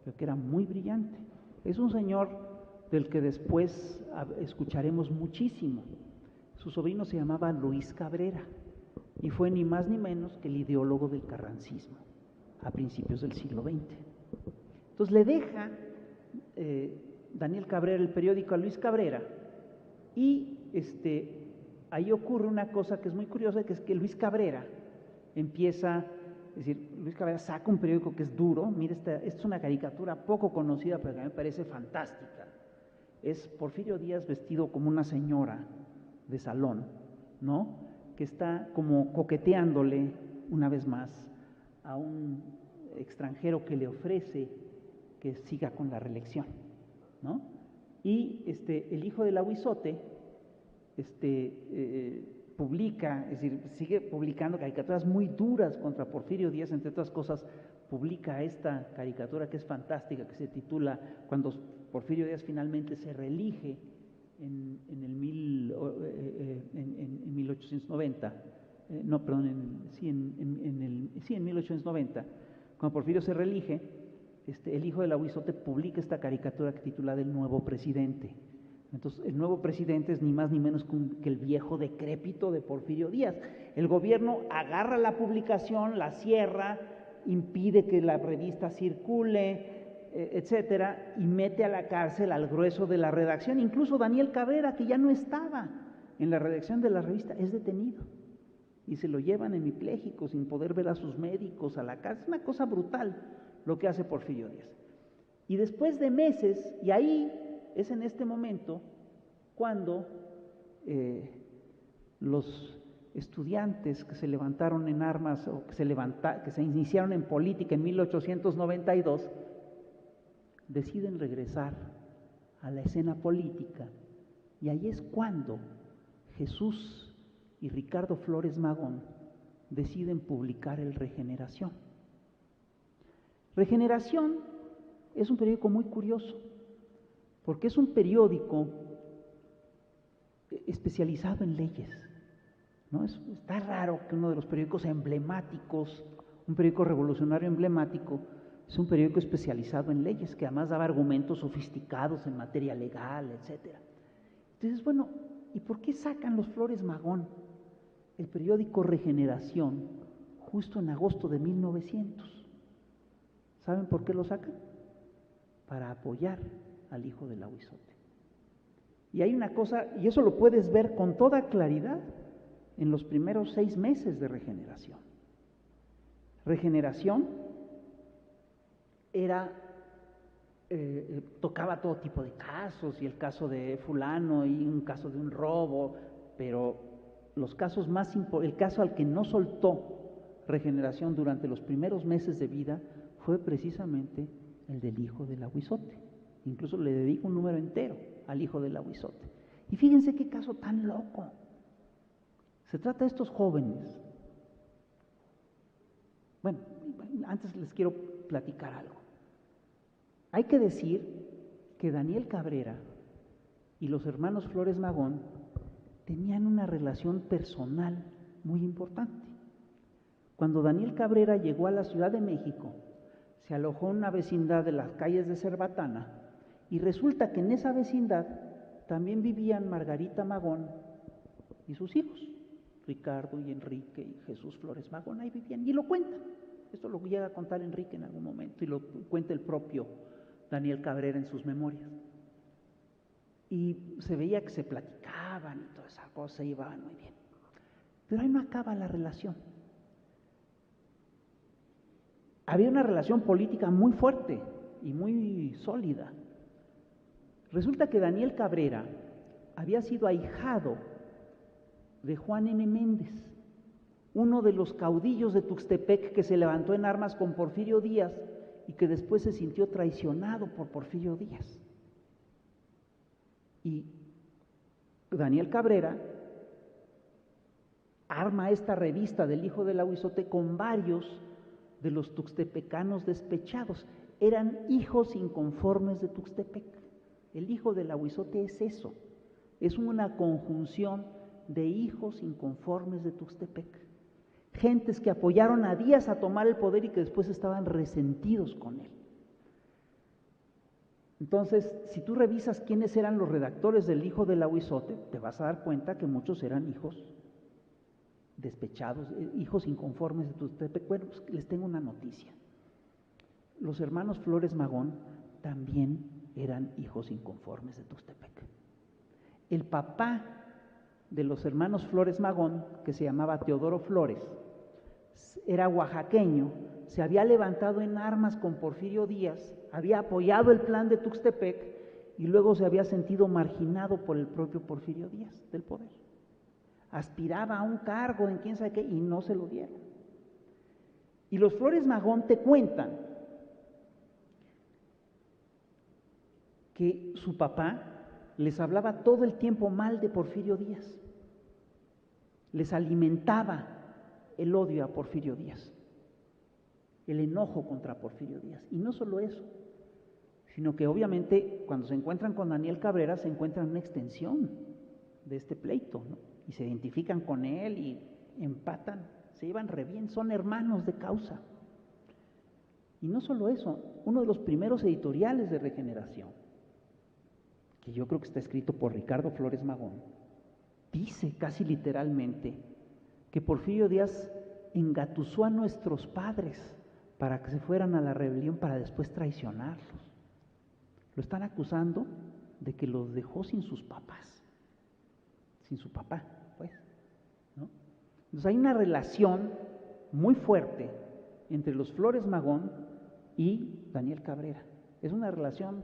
pero que era muy brillante. Es un señor del que después escucharemos muchísimo. Su sobrino se llamaba Luis Cabrera y fue ni más ni menos que el ideólogo del carrancismo a principios del siglo XX. Entonces le deja Daniel Cabrera el periódico a Luis Cabrera y ahí ocurre una cosa que es muy curiosa, que es que Luis Cabrera empieza... Es decir, Luis Cabrera saca un periódico que es duro. Mira, esta es una caricatura poco conocida, pero que a mí me parece fantástica. Es Porfirio Díaz vestido como una señora de salón, ¿no? Que está como coqueteándole, una vez más, a un extranjero que le ofrece que siga con la reelección, ¿no? Y el hijo del Ahuizote, publica, es decir, sigue publicando caricaturas muy duras contra Porfirio Díaz, entre otras cosas, publica esta caricatura que es fantástica, que se titula Cuando Porfirio Díaz finalmente se reelige en 1890, en 1890, Cuando Porfirio se reelige, el hijo del Ahuizote publica esta caricatura titulada El Nuevo Presidente. Entonces, el nuevo presidente es ni más ni menos que el viejo decrépito de Porfirio Díaz. El gobierno agarra la publicación, la cierra, impide que la revista circule, etcétera, y mete a la cárcel al grueso de la redacción. Incluso Daniel Cabrera, que ya no estaba en la redacción de la revista, es detenido. Y se lo llevan hemipléjico, sin poder ver a sus médicos, a la cárcel. Es una cosa brutal lo que hace Porfirio Díaz. Y después de meses, y ahí es en este momento cuando los estudiantes que se levantaron en armas o que se iniciaron en política en 1892 deciden regresar a la escena política, y ahí es cuando Jesús y Ricardo Flores Magón deciden publicar el Regeneración. Regeneración es un periódico muy curioso, porque es un periódico especializado en leyes, ¿no? Está raro que uno de los periódicos emblemáticos, un periódico revolucionario emblemático, es un periódico especializado en leyes, que además daba argumentos sofisticados en materia legal, etcétera. Entonces, bueno, ¿y por qué sacan los Flores Magón el periódico Regeneración justo en agosto de 1900? ¿Saben por qué lo sacan? Para apoyar al hijo del Ahuizote. Y hay una cosa, y eso lo puedes ver con toda claridad en los primeros 6 meses de Regeneración. Regeneración tocaba todo tipo de casos, y el caso de fulano, y un caso de un robo, pero los casos el caso al que no soltó Regeneración durante los primeros meses de vida fue precisamente el del hijo del Ahuizote. Incluso le dedico un número entero al hijo del Ahuizote. Y fíjense qué caso tan loco. Se trata de estos jóvenes. Bueno, antes les quiero platicar algo. Hay que decir que Daniel Cabrera y los hermanos Flores Magón tenían una relación personal muy importante. Cuando Daniel Cabrera llegó a la Ciudad de México, se alojó en una vecindad de las calles de Cerbatana, y resulta que en esa vecindad también vivían Margarita Magón y sus hijos, Ricardo y Enrique y Jesús Flores Magón. Ahí vivían, y lo cuentan. Esto lo llega a contar Enrique en algún momento, y lo cuenta el propio Daniel Cabrera en sus memorias. Y se veía que se platicaban y toda esa cosa, iban muy bien. Pero ahí no acaba la relación. Había una relación política muy fuerte y muy sólida. Resulta que Daniel Cabrera había sido ahijado de Juan N. Méndez, uno de los caudillos de Tuxtepec que se levantó en armas con Porfirio Díaz y que después se sintió traicionado por Porfirio Díaz. Y Daniel Cabrera arma esta revista del hijo del Ahuizote con varios de los tuxtepecanos despechados. Eran hijos inconformes de Tuxtepec. El hijo del Ahuizote es eso, es una conjunción de hijos inconformes de Tuxtepec. Gentes que apoyaron a Díaz a tomar el poder y que después estaban resentidos con él. Entonces, si tú revisas quiénes eran los redactores del hijo del Ahuizote, te vas a dar cuenta que muchos eran hijos despechados, hijos inconformes de Tuxtepec. Bueno, pues les tengo una noticia. Los hermanos Flores Magón también eran hijos inconformes de Tuxtepec. El papá de los hermanos Flores Magón, que se llamaba Teodoro Flores, era oaxaqueño, se había levantado en armas con Porfirio Díaz, había apoyado el plan de Tuxtepec y luego se había sentido marginado por el propio Porfirio Díaz del poder. Aspiraba a un cargo en quién sabe qué y no se lo dieron. Y los Flores Magón te cuentan que su papá les hablaba todo el tiempo mal de Porfirio Díaz, les alimentaba el odio a Porfirio Díaz, el enojo contra Porfirio Díaz. Y no solo eso, sino que obviamente cuando se encuentran con Daniel Cabrera se encuentran una extensión de este pleito, ¿no? Y se identifican con él y empatan, se llevan re bien, son hermanos de causa. Y no solo eso, uno de los primeros editoriales de Regeneración, que yo creo que está escrito por Ricardo Flores Magón, dice casi literalmente que Porfirio Díaz engatusó a nuestros padres para que se fueran a la rebelión para después traicionarlos. Lo están acusando de que los dejó sin sus papás, sin su papá, pues, ¿no? Entonces hay una relación muy fuerte entre los Flores Magón y Daniel Cabrera. Es una relación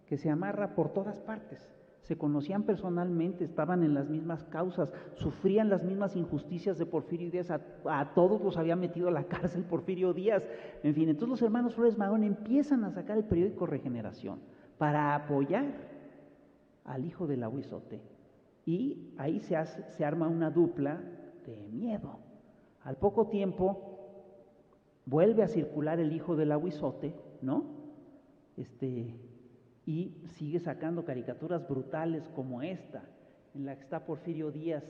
que se amarra por todas partes. Se conocían personalmente, estaban en las mismas causas, sufrían las mismas injusticias de Porfirio Díaz, a todos los había metido a la cárcel Porfirio Díaz, en fin. Entonces los hermanos Flores Magón empiezan a sacar el periódico Regeneración para apoyar al hijo del Ahuizote, y ahí se arma una dupla de miedo. Al poco tiempo vuelve a circular el hijo del Ahuizote, ¿no? Y sigue sacando caricaturas brutales como esta, en la que está Porfirio Díaz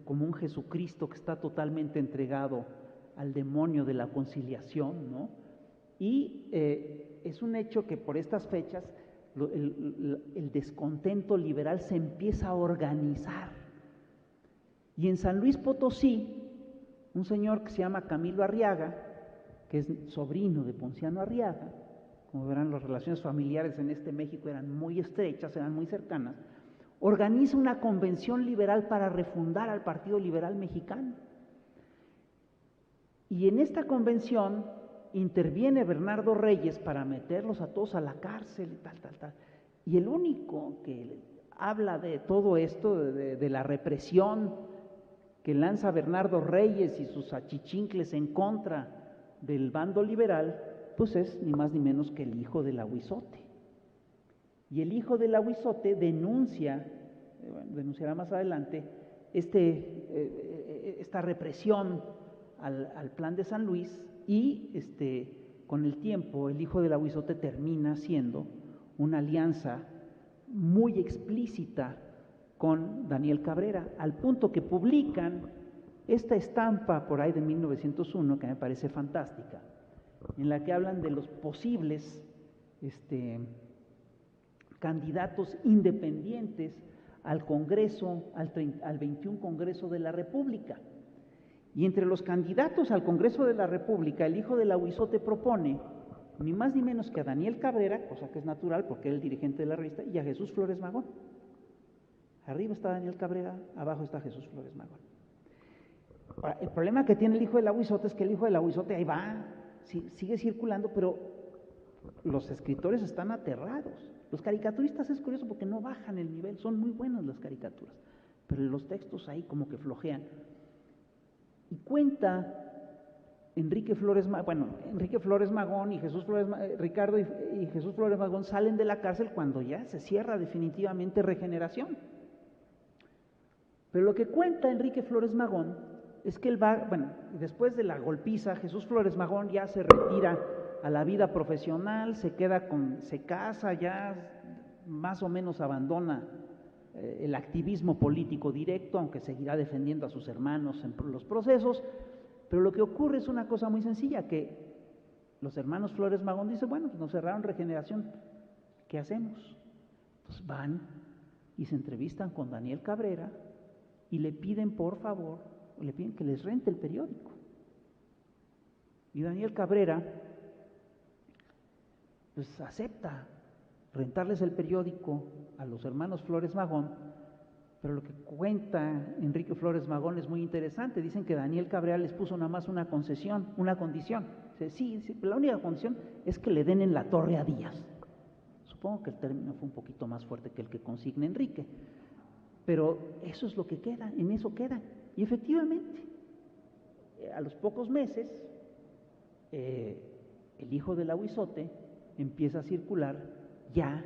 como un Jesucristo que está totalmente entregado al demonio de la conciliación, ¿no? Y es un hecho que por estas fechas el descontento liberal se empieza a organizar. Y en San Luis Potosí, un señor que se llama Camilo Arriaga, que es sobrino de Ponciano Arriaga, como verán, las relaciones familiares en este México eran muy estrechas, eran muy cercanas, organiza una convención liberal para refundar al Partido Liberal Mexicano. Y en esta convención interviene Bernardo Reyes para meterlos a todos a la cárcel y tal. Y el único que habla de todo esto, de la represión que lanza Bernardo Reyes y sus achichincles en contra del bando liberal, pues es ni más ni menos que el hijo del Ahuizote. Y el hijo del Ahuizote denunciará más adelante esta represión al plan de San Luis, y con el tiempo el hijo del Ahuizote termina siendo una alianza muy explícita con Daniel Cabrera, al punto que publican esta estampa por ahí de 1901, que me parece fantástica, en la que hablan de los posibles candidatos independientes al Congreso, al 21 Congreso de la República. Y entre los candidatos al Congreso de la República, el hijo del Ahuizote propone ni más ni menos que a Daniel Cabrera, cosa que es natural porque era el dirigente de la revista, y a Jesús Flores Magón. Arriba está Daniel Cabrera, abajo está Jesús Flores Magón. El problema que tiene el hijo del Ahuizote es que el hijo del Ahuizote ahí va, sigue circulando, pero los escritores están aterrados. Los caricaturistas es curioso porque no bajan el nivel, son muy buenas las caricaturas, pero los textos ahí como que flojean. Y cuenta Enrique Flores Magón y Ricardo y Jesús Flores Magón salen de la cárcel cuando ya se cierra definitivamente Regeneración. Pero lo que cuenta Enrique Flores Magón es que después de la golpiza, Jesús Flores Magón ya se retira a la vida profesional, se casa, ya más o menos abandona el activismo político directo, aunque seguirá defendiendo a sus hermanos en los procesos. Pero lo que ocurre es una cosa muy sencilla, que los hermanos Flores Magón dicen, bueno, pues nos cerraron Regeneración, ¿qué hacemos? Entonces van y se entrevistan con Daniel Cabrera y le piden, por favor, le piden que les rente el periódico. Y Daniel Cabrera pues acepta rentarles el periódico a los hermanos Flores Magón, pero lo que cuenta Enrique Flores Magón es muy interesante. Dicen que Daniel Cabrera les puso nada más una condición. Sí, la única condición es que le den en la torre a Díaz. Supongo que el término fue un poquito más fuerte que el que consigna Enrique, pero eso es lo que queda, en eso queda. Y efectivamente, a los pocos meses, el hijo del Ahuizote empieza a circular ya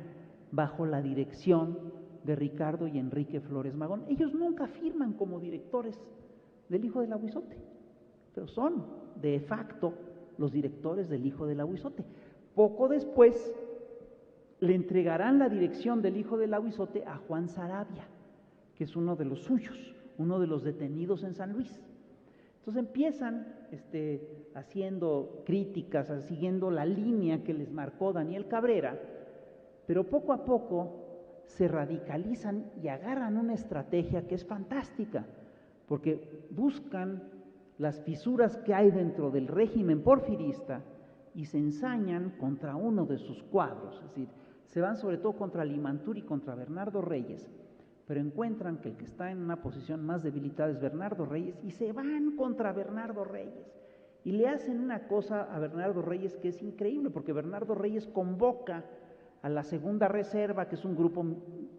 bajo la dirección de Ricardo y Enrique Flores Magón. Ellos nunca firman como directores del hijo del Ahuizote, pero son de facto los directores del hijo del Ahuizote. Poco después le entregarán la dirección del hijo del Ahuizote a Juan Sarabia, que es uno de los suyos, uno de los detenidos en San Luis. Entonces empiezan haciendo críticas, siguiendo la línea que les marcó Daniel Cabrera, pero poco a poco se radicalizan y agarran una estrategia que es fantástica, porque buscan las fisuras que hay dentro del régimen porfirista y se ensañan contra uno de sus cuadros, es decir, se van sobre todo contra Limantur y contra Bernardo Reyes, pero encuentran que el que está en una posición más debilitada es Bernardo Reyes y se van contra Bernardo Reyes y le hacen una cosa a Bernardo Reyes que es increíble, porque Bernardo Reyes convoca a la Segunda Reserva, que es un grupo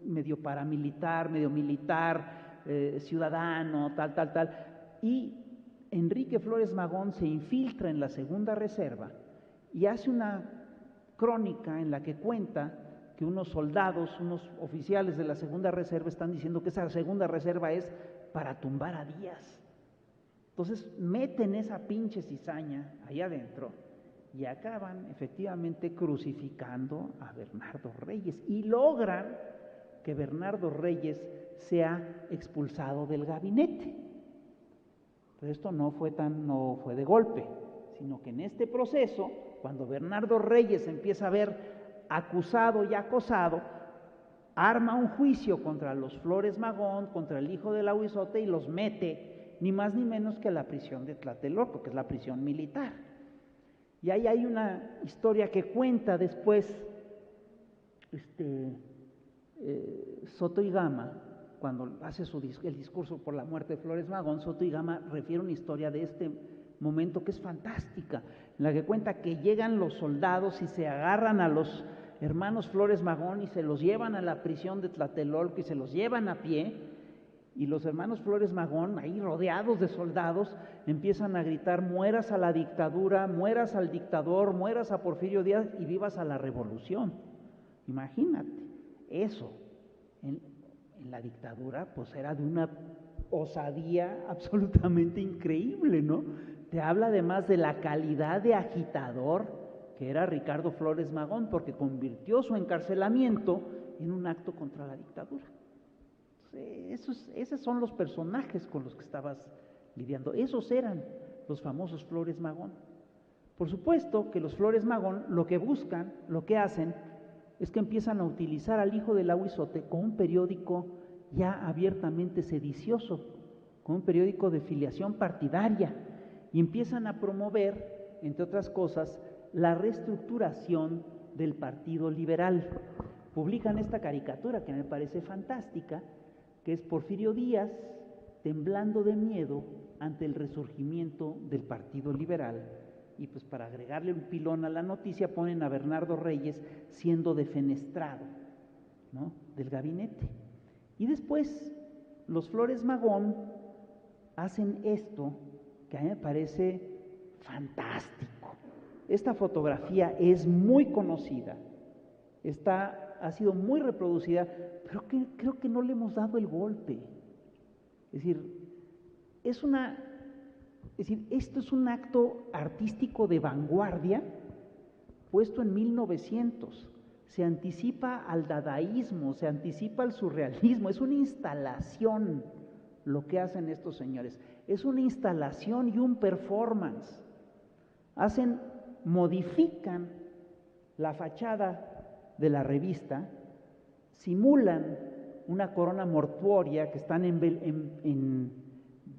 medio paramilitar, medio militar, ciudadano, tal, y Enrique Flores Magón se infiltra en la Segunda Reserva y hace una crónica en la que cuenta que unos soldados, unos oficiales de la Segunda Reserva están diciendo que esa Segunda Reserva es para tumbar a Díaz. Entonces meten esa pinche cizaña ahí adentro y acaban efectivamente crucificando a Bernardo Reyes y logran que Bernardo Reyes sea expulsado del gabinete. Pero esto no fue de golpe, sino que en este proceso, cuando Bernardo Reyes empieza a ver acusado y acosado, arma un juicio contra los Flores Magón, contra el hijo de Lahuizote y los mete ni más ni menos que a la prisión de Tlatelolco, que es la prisión militar. Y ahí hay una historia que cuenta después Soto y Gama, cuando hace el discurso por la muerte de Flores Magón. Soto y Gama refiere una historia de este momento que es fantástica, en la que cuenta que llegan los soldados y se agarran a los hermanos Flores Magón y se los llevan a la prisión de Tlatelolco y se los llevan a pie, y los hermanos Flores Magón, ahí rodeados de soldados, empiezan a gritar: mueras a la dictadura, mueras al dictador, mueras a Porfirio Díaz y vivas a la revolución. Imagínate, eso en la dictadura pues era de una osadía absolutamente increíble, ¿no? Te habla además de la calidad de agitador que era Ricardo Flores Magón, porque convirtió su encarcelamiento en un acto contra la dictadura. Esos son los personajes con los que estabas lidiando. Esos eran los famosos Flores Magón. Por supuesto que los Flores Magón lo que buscan, lo que hacen, es que empiezan a utilizar al hijo de Lahuizote con un periódico ya abiertamente sedicioso, con un periódico de filiación partidaria, y empiezan a promover, entre otras cosas, la reestructuración del Partido Liberal. Publican esta caricatura que me parece fantástica, que es Porfirio Díaz temblando de miedo ante el resurgimiento del Partido Liberal, y pues para agregarle un pilón a la noticia ponen a Bernardo Reyes siendo defenestrado, ¿no?, del gabinete. Y después los Flores Magón hacen esto que a mí me parece fantástico. Esta fotografía es muy conocida, ha sido muy reproducida, pero creo que no le hemos dado el golpe. Es decir, esto es un acto artístico de vanguardia puesto en 1900. Se anticipa al dadaísmo, se anticipa al surrealismo, es una instalación lo que hacen estos señores. Es una instalación y un performance. Modifican la fachada de la revista, simulan una corona mortuoria que están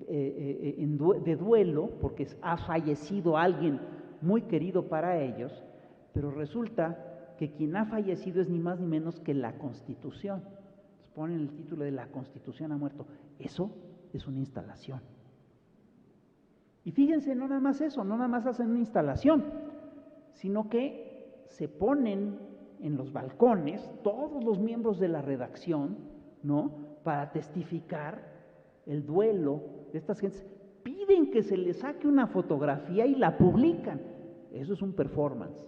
de duelo porque ha fallecido alguien muy querido para ellos, pero resulta que quien ha fallecido es ni más ni menos que la Constitución. Entonces ponen el título de La Constitución ha muerto. Eso es una instalación. Y fíjense, no nada más eso, no nada más hacen una instalación, sino que se ponen en los balcones todos los miembros de la redacción, ¿no?, para testificar el duelo de estas gentes. Piden que se les saque una fotografía y la publican. Eso es un performance,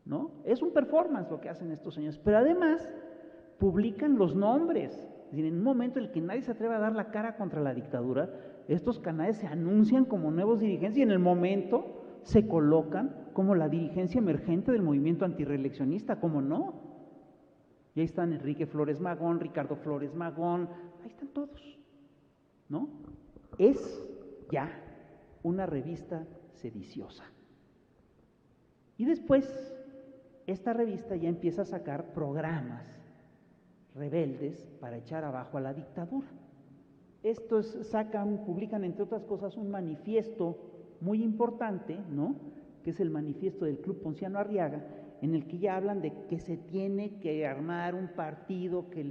¿no? Es un performance lo que hacen estos señores, pero además publican los nombres. Es decir, en un momento en el que nadie se atreve a dar la cara contra la dictadura, estos canales se anuncian como nuevos dirigentes y en el momento se colocan como la dirigencia emergente del movimiento antirreeleccionista, ¿cómo no? Y ahí están Enrique Flores Magón, Ricardo Flores Magón, ahí están todos, ¿no? Es ya una revista sediciosa. Y después, esta revista ya empieza a sacar programas rebeldes para echar abajo a la dictadura. Estos publican entre otras cosas un manifiesto muy importante, ¿no?, que es el manifiesto del Club Ponciano Arriaga, en el que ya hablan de que se tiene que armar un partido que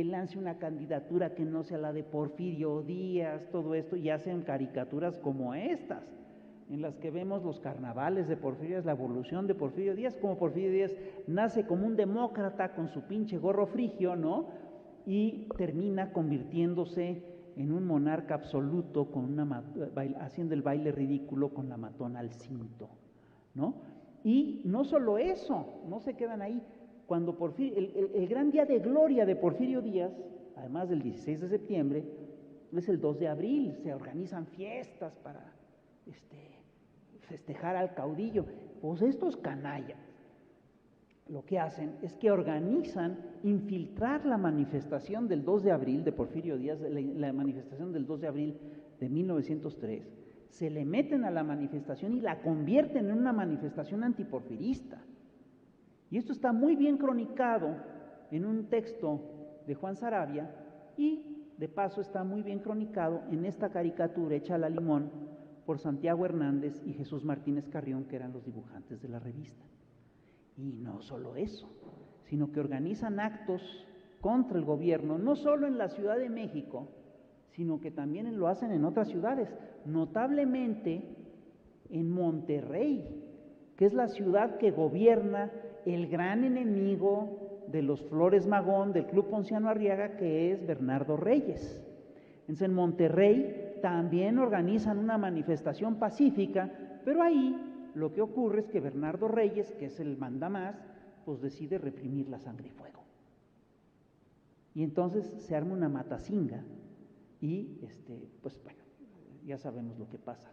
lance una candidatura que no sea la de Porfirio Díaz, todo esto, y hacen caricaturas como estas, en las que vemos los carnavales de Porfirio Díaz, la evolución de Porfirio Díaz, como Porfirio Díaz nace como un demócrata con su pinche gorro frigio, ¿no?, y termina convirtiéndose en un monarca absoluto, haciendo el baile ridículo con la matona al cinto, ¿no? Y no solo eso, no se quedan ahí. Cuando el gran día de gloria de Porfirio Díaz, además del 16 de septiembre, es el 2 de abril, se organizan fiestas para festejar al caudillo. Pues estos canallas lo que hacen es que organizan infiltrar la manifestación del 2 de abril de Porfirio Díaz, la manifestación del 2 de abril de 1903, se le meten a la manifestación y la convierten en una manifestación antiporfirista. Y esto está muy bien cronicado en un texto de Juan Saravia y, de paso, está muy bien cronicado en esta caricatura hecha a la limón por Santiago Hernández y Jesús Martínez Carrión, que eran los dibujantes de la revista. Y no solo eso, sino que organizan actos contra el gobierno, no solo en la Ciudad de México, sino que también lo hacen en otras ciudades, notablemente en Monterrey, que es la ciudad que gobierna el gran enemigo de los Flores Magón, del Club Ponciano Arriaga, que es Bernardo Reyes. Entonces, en Monterrey también organizan una manifestación pacífica, pero ahí lo que ocurre es que Bernardo Reyes, que es el mandamás, pues decide reprimir la sangre y fuego. Y entonces se arma una matacinga y, pues bueno, ya sabemos lo que pasa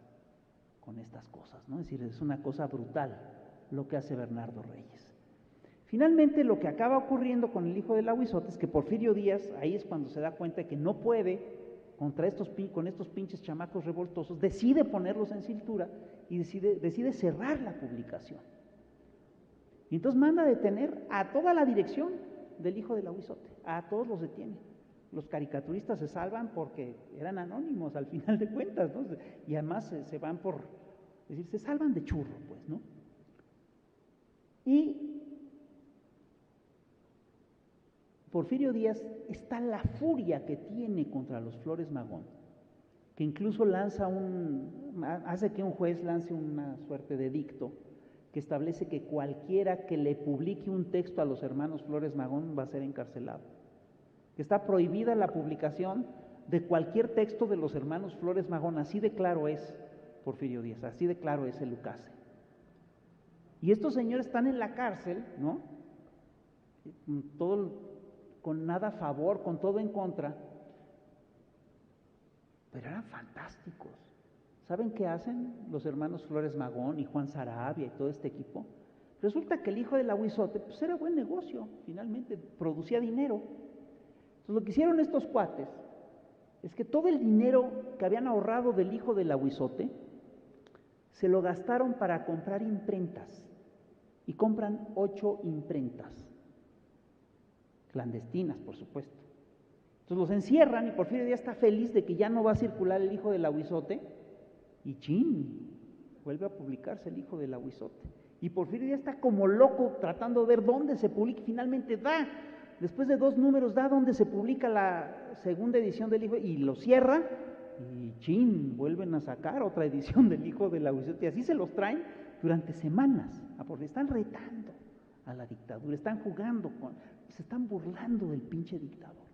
con estas cosas, ¿no? Es decir, es una cosa brutal lo que hace Bernardo Reyes. Finalmente, lo que acaba ocurriendo con el hijo del Ahuizote es que Porfirio Díaz, ahí es cuando se da cuenta de que no puede con estos pinches chamacos revoltosos, decide ponerlos en cintura y decide cerrar la publicación. Y entonces manda a detener a toda la dirección del hijo del Ahuizote, a todos los detiene. Los caricaturistas se salvan porque eran anónimos al final de cuentas, ¿no? Y además se van se salvan de churro, pues, ¿no? Y Porfirio Díaz está la furia que tiene contra los Flores Magón, que incluso hace que un juez lance una suerte de edicto que establece que cualquiera que le publique un texto a los hermanos Flores Magón va a ser encarcelado. Que está prohibida la publicación de cualquier texto de los hermanos Flores Magón, así de claro es Porfirio Díaz, así de claro es el ucase. Y estos señores están en la cárcel, ¿no? Con nada a favor, con todo en contra, pero eran fantásticos. ¿Saben qué hacen los hermanos Flores Magón y Juan Saravia y todo este equipo? Resulta que el hijo del Ahuizote, pues era buen negocio, finalmente, producía dinero. Entonces lo que hicieron estos cuates es que todo el dinero que habían ahorrado del hijo del Ahuizote se lo gastaron para comprar imprentas, y compran 8 imprentas, clandestinas, por supuesto. Entonces los encierran y Porfirio Díaz está feliz de que ya no va a circular el hijo del Ahuizote, y chin, vuelve a publicarse el hijo del Ahuizote. Y Porfirio Díaz está como loco tratando de ver dónde se publica, y finalmente después de 2 números, dónde se publica la segunda edición del hijo, y lo cierra, y chin, vuelven a sacar otra edición del hijo del Ahuizote, y así se los traen durante semanas, porque están retando a la dictadura, están jugando se están burlando del pinche dictador.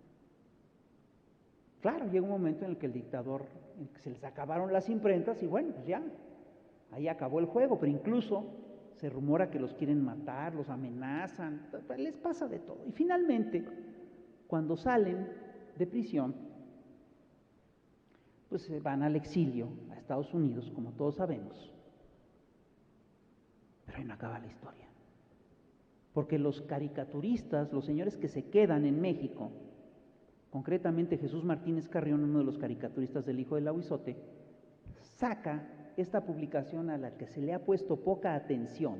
Claro, llega un momento en el que el dictador, se les acabaron las imprentas y bueno, pues ya, ahí acabó el juego, pero incluso se rumora que los quieren matar, los amenazan, les pasa de todo. Y finalmente, cuando salen de prisión, pues se van al exilio, a Estados Unidos, como todos sabemos. Pero ahí no acaba la historia. Porque los caricaturistas, los señores que se quedan en México, concretamente Jesús Martínez Carrión, uno de los caricaturistas del Hijo del Ahuizote, saca esta publicación a la que se le ha puesto poca atención,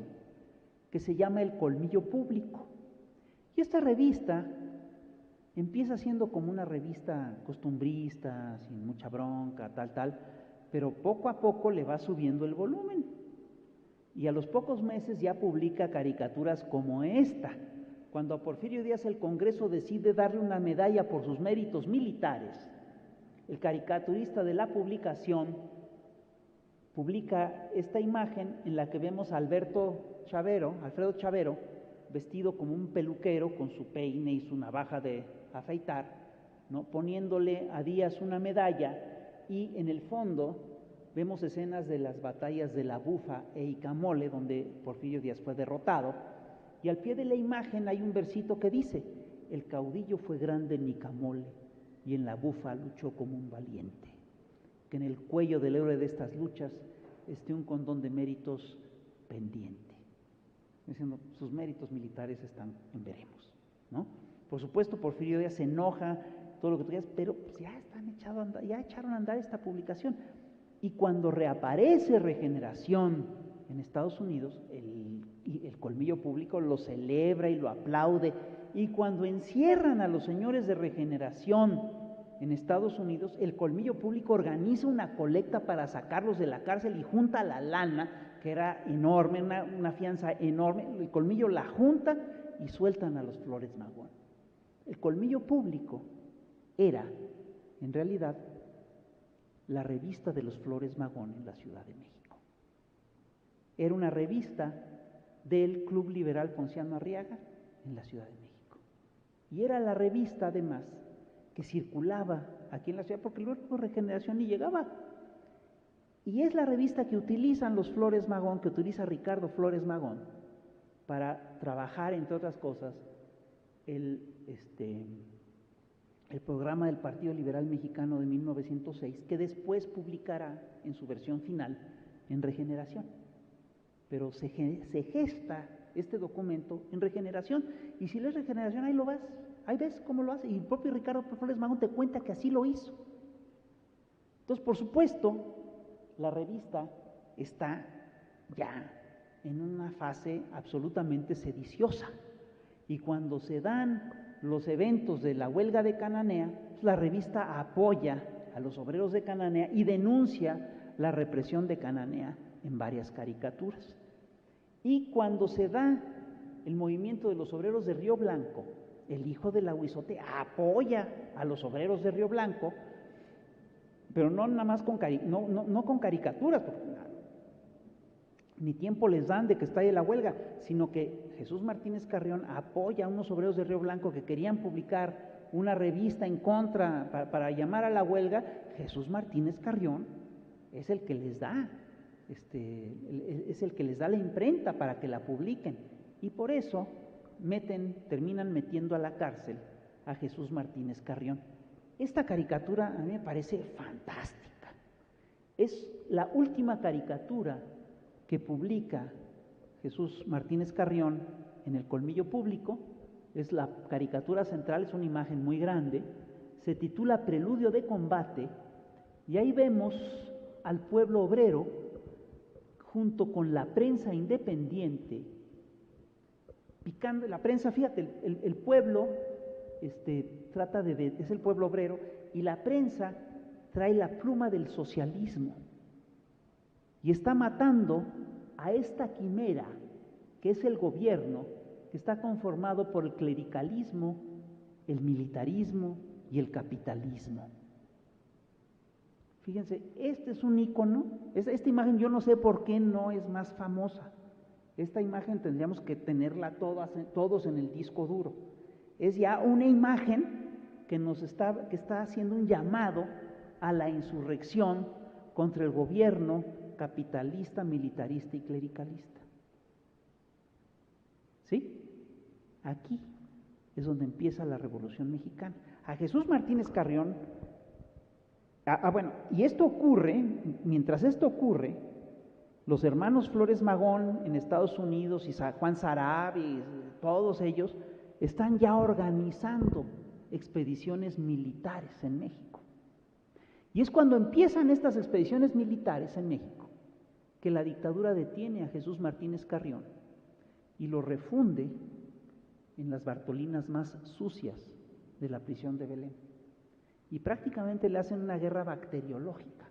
que se llama El Colmillo Público. Y esta revista empieza siendo como una revista costumbrista, sin mucha bronca, tal, pero poco a poco le va subiendo el volumen. Y a los pocos meses ya publica caricaturas como esta, cuando a Porfirio Díaz el Congreso decide darle una medalla por sus méritos militares. El caricaturista de la publicación publica esta imagen en la que vemos a Alfredo Chavero, vestido como un peluquero con su peine y su navaja de afeitar, ¿no?, poniéndole a Díaz una medalla, y en el fondo vemos escenas de las batallas de La Bufa e Icamole, donde Porfirio Díaz fue derrotado, y al pie de la imagen hay un versito que dice: el caudillo fue grande en Icamole y en La Bufa luchó como un valiente. Que en el cuello del héroe de estas luchas esté un condón de méritos pendiente. Diciendo, sus méritos militares están en veremos, ¿no? Por supuesto, Porfirio Díaz se enoja, todo lo que tú quieras, pero pues ya echaron a andar esta publicación. Y cuando reaparece Regeneración en Estados Unidos, el Colmillo Público lo celebra y lo aplaude. Y cuando encierran a los señores de Regeneración en Estados Unidos, el Colmillo Público organiza una colecta para sacarlos de la cárcel y junta la lana, que era enorme, una fianza enorme. El Colmillo la junta y sueltan a los Flores Magón. El Colmillo Público era, en realidad, la revista de los Flores Magón en la Ciudad de México. Era una revista del Club Liberal Ponciano Arriaga en la Ciudad de México. Y era la revista, además, que circulaba aquí en la ciudad, porque luego Regeneración ni llegaba. Y es la revista que utilizan los Flores Magón, que utiliza Ricardo Flores Magón, para trabajar, entre otras cosas, el programa del Partido Liberal Mexicano de 1906, que después publicará en su versión final en Regeneración. Pero se gesta este documento en Regeneración, y si lees Regeneración, ahí lo ves, ahí ves cómo lo hace, y el propio Ricardo Flores Magón te cuenta que así lo hizo. Entonces, por supuesto, la revista está ya en una fase absolutamente sediciosa, y cuando se dan los eventos de la huelga de Cananea, la revista apoya a los obreros de Cananea y denuncia la represión de Cananea en varias caricaturas. Y cuando se da el movimiento de los obreros de Río Blanco, el Hijo del Ahuizote apoya a los obreros de Río Blanco, pero no nada más con caricaturas, porque ni tiempo les dan de que estalle la huelga, sino que Jesús Martínez Carrión apoya a unos obreros de Río Blanco que querían publicar una revista en contra para llamar a la huelga. Jesús Martínez Carrión es el que les da, es el que les da la imprenta para que la publiquen, y por eso terminan metiendo a la cárcel a Jesús Martínez Carrión. Esta caricatura a mí me parece fantástica. Es la última caricatura que publica Jesús Martínez Carrión en el Colmillo Público. Es la caricatura central, es una imagen muy grande, se titula Preludio de Combate, y ahí vemos al pueblo obrero junto con la prensa independiente picando. La prensa, fíjate, el pueblo es el pueblo obrero, y la prensa trae la pluma del socialismo y está matando a esta quimera que es el gobierno, que está conformado por el clericalismo, el militarismo y el capitalismo. Fíjense, este es un ícono. Esta imagen yo no sé por qué no es más famosa. Esta imagen tendríamos que tenerla todos en el disco duro. Es ya una imagen que está haciendo un llamado a la insurrección contra el gobierno capitalista, militarista y clericalista. ¿Sí? Aquí es donde empieza la Revolución Mexicana. A Jesús Martínez Carrión, y esto ocurre, mientras esto ocurre, los hermanos Flores Magón en Estados Unidos y Juan Sarabia y todos ellos están ya organizando expediciones militares en México. Y es cuando empiezan estas expediciones militares en México que la dictadura detiene a Jesús Martínez Carrión y lo refunde en las Bartolinas más sucias de la prisión de Belén. Y prácticamente le hacen una guerra bacteriológica.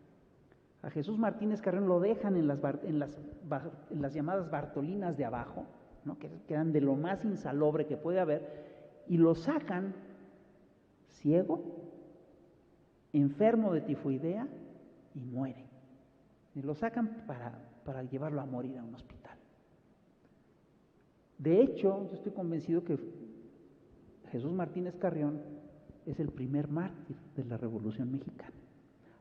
A Jesús Martínez Carrión lo dejan en las llamadas Bartolinas de abajo, ¿no? que eran de lo más insalubre que puede haber, y lo sacan ciego, enfermo de tifoidea y muere. Y lo sacan para llevarlo a morir a un hospital. De hecho, yo estoy convencido que Jesús Martínez Carrión es el primer mártir de la Revolución Mexicana.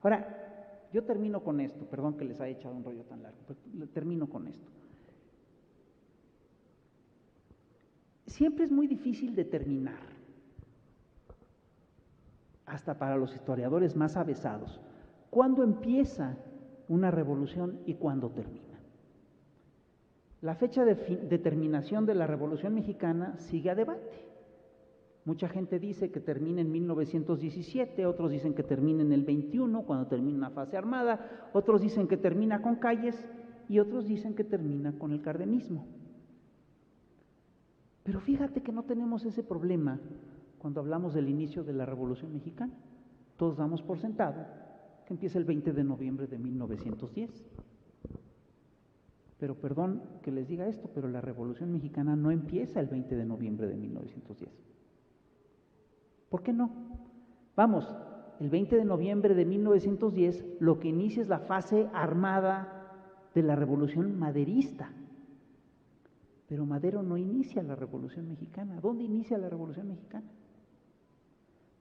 Ahora, yo termino con esto, perdón que les haya echado un rollo tan largo, pero termino con esto. Siempre es muy difícil determinar, hasta para los historiadores más avesados, cuándo empieza una revolución y cuándo termina. La fecha de determinación de la Revolución Mexicana sigue a debate. Mucha gente dice que termina en 1917, otros dicen que termina en el 21, cuando termina una fase armada, otros dicen que termina con Calles y otros dicen que termina con el cardenismo. Pero fíjate que no tenemos ese problema cuando hablamos del inicio de la Revolución Mexicana. Todos damos por sentado que empieza el 20 de noviembre de 1910. Pero perdón que les diga esto, pero la Revolución Mexicana no empieza el 20 de noviembre de 1910. ¿Por qué no? Vamos, el 20 de noviembre de 1910 lo que inicia es la fase armada de la Revolución Maderista. Pero Madero no inicia la Revolución Mexicana. ¿Dónde inicia la Revolución Mexicana?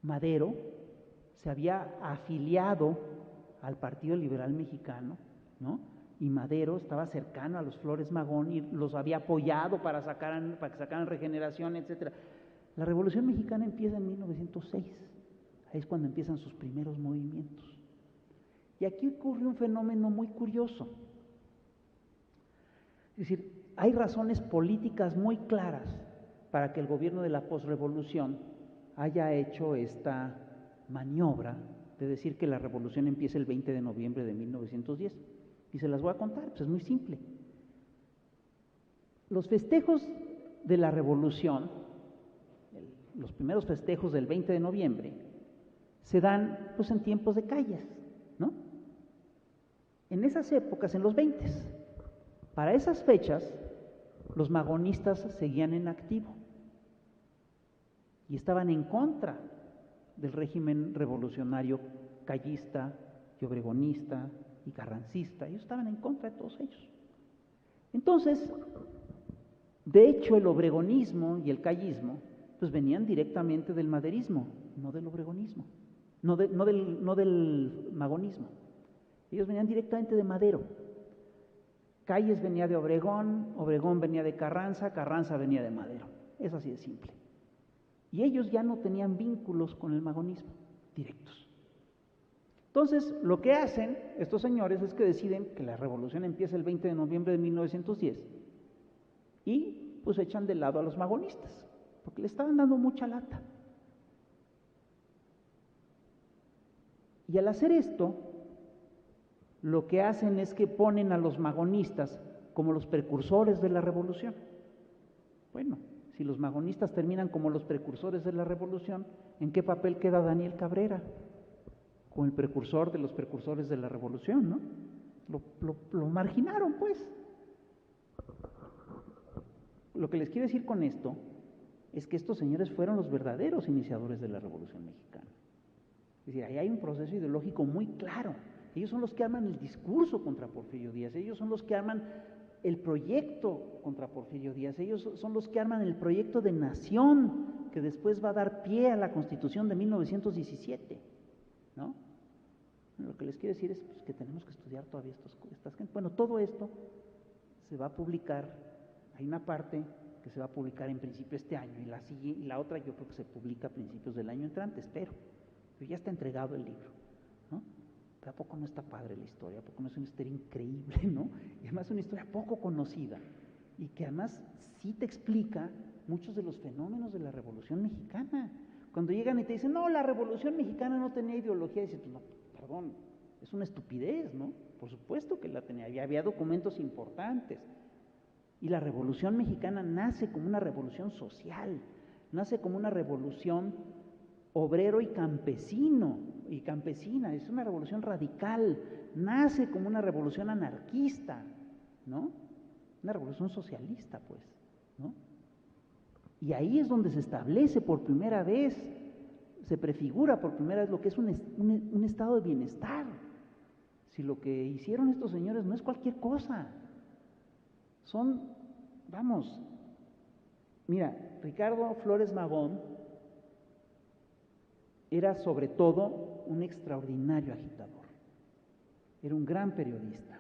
Madero se había afiliado al Partido Liberal Mexicano, ¿no? Y Madero estaba cercano a los Flores Magón y los había apoyado para que sacaran Regeneración, etcétera. La Revolución Mexicana empieza en 1906, ahí es cuando empiezan sus primeros movimientos. Y aquí ocurre un fenómeno muy curioso. Es decir, hay razones políticas muy claras para que el gobierno de la posrevolución haya hecho esta maniobra de decir que la revolución empieza el 20 de noviembre de 1910. Y se las voy a contar, pues es muy simple. Los festejos de la revolución, los primeros festejos del 20 de noviembre, se dan pues en tiempos de Calles, ¿no? En esas épocas, en los 20. Para esas fechas, los magonistas seguían en activo y estaban en contra del régimen revolucionario callista y obregonista y carrancista. Ellos estaban en contra de todos ellos. Entonces, de hecho, el obregonismo y el callismo pues venían directamente del maderismo, no del obregonismo, no del magonismo. Ellos venían directamente de Madero. Calles venía de Obregón, Obregón venía de Carranza, Carranza venía de Madero. Es así de simple. Y ellos ya no tenían vínculos con el magonismo directos. Entonces, lo que hacen estos señores es que deciden que la revolución empieza el 20 de noviembre de 1910 y pues echan de lado a los magonistas, porque le estaban dando mucha lata. Y al hacer esto, lo que hacen es que ponen a los magonistas como los precursores de la revolución. Bueno, si los magonistas terminan como los precursores de la revolución, ¿en qué papel queda Daniel Cabrera? Como el precursor de los precursores de la revolución, ¿no? Lo marginaron, pues. Lo que les quiero decir con esto es que estos señores fueron los verdaderos iniciadores de la Revolución Mexicana. Es decir, ahí hay un proceso ideológico muy claro. Ellos son los que arman el discurso contra Porfirio Díaz, ellos son los que arman el proyecto contra Porfirio Díaz, ellos son los que arman el proyecto de nación que después va a dar pie a la Constitución de 1917, ¿no? Lo que les quiero decir es pues, que tenemos que estudiar todavía estas gente. Bueno, todo esto se va a publicar, hay una parte que se va a publicar en principio de este año y la otra yo creo que se publica a principios del año entrante, espero. Pero ya está entregado el libro, ¿no? Pero ¿a poco no está padre la historia? ¿A poco no es una historia increíble, no? Y además es una historia poco conocida y que además sí te explica muchos de los fenómenos de la Revolución Mexicana. Cuando llegan y te dicen, no, la Revolución Mexicana no tenía ideología, dices, no, perdón, es una estupidez, ¿no? Por supuesto que la tenía, había documentos importantes. Y la Revolución Mexicana nace como una revolución social, nace como una revolución obrero y campesino y campesina, es una revolución radical, nace como una revolución anarquista, ¿no? Una revolución socialista, pues, ¿no? Y ahí es donde se establece por primera vez, se prefigura por primera vez lo que es un estado de bienestar. Si lo que hicieron estos señores no es cualquier cosa, son, vamos, mira, Ricardo Flores Magón era sobre todo un extraordinario agitador, era un gran periodista,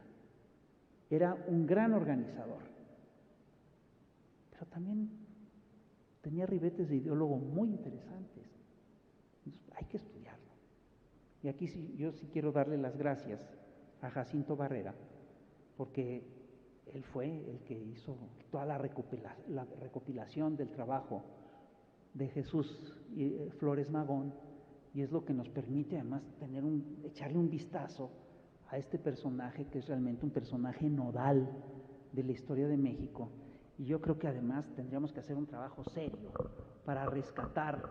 era un gran organizador, pero también tenía ribetes de ideólogo muy interesantes. Entonces, hay que estudiarlo. Y aquí sí, yo sí quiero darle las gracias a Jacinto Barrera, porque él fue el que hizo toda la recopilación del trabajo de Jesús Flores Magón, y es lo que nos permite además echarle un vistazo a este personaje que es realmente un personaje nodal de la historia de México. Y yo creo que además tendríamos que hacer un trabajo serio para rescatar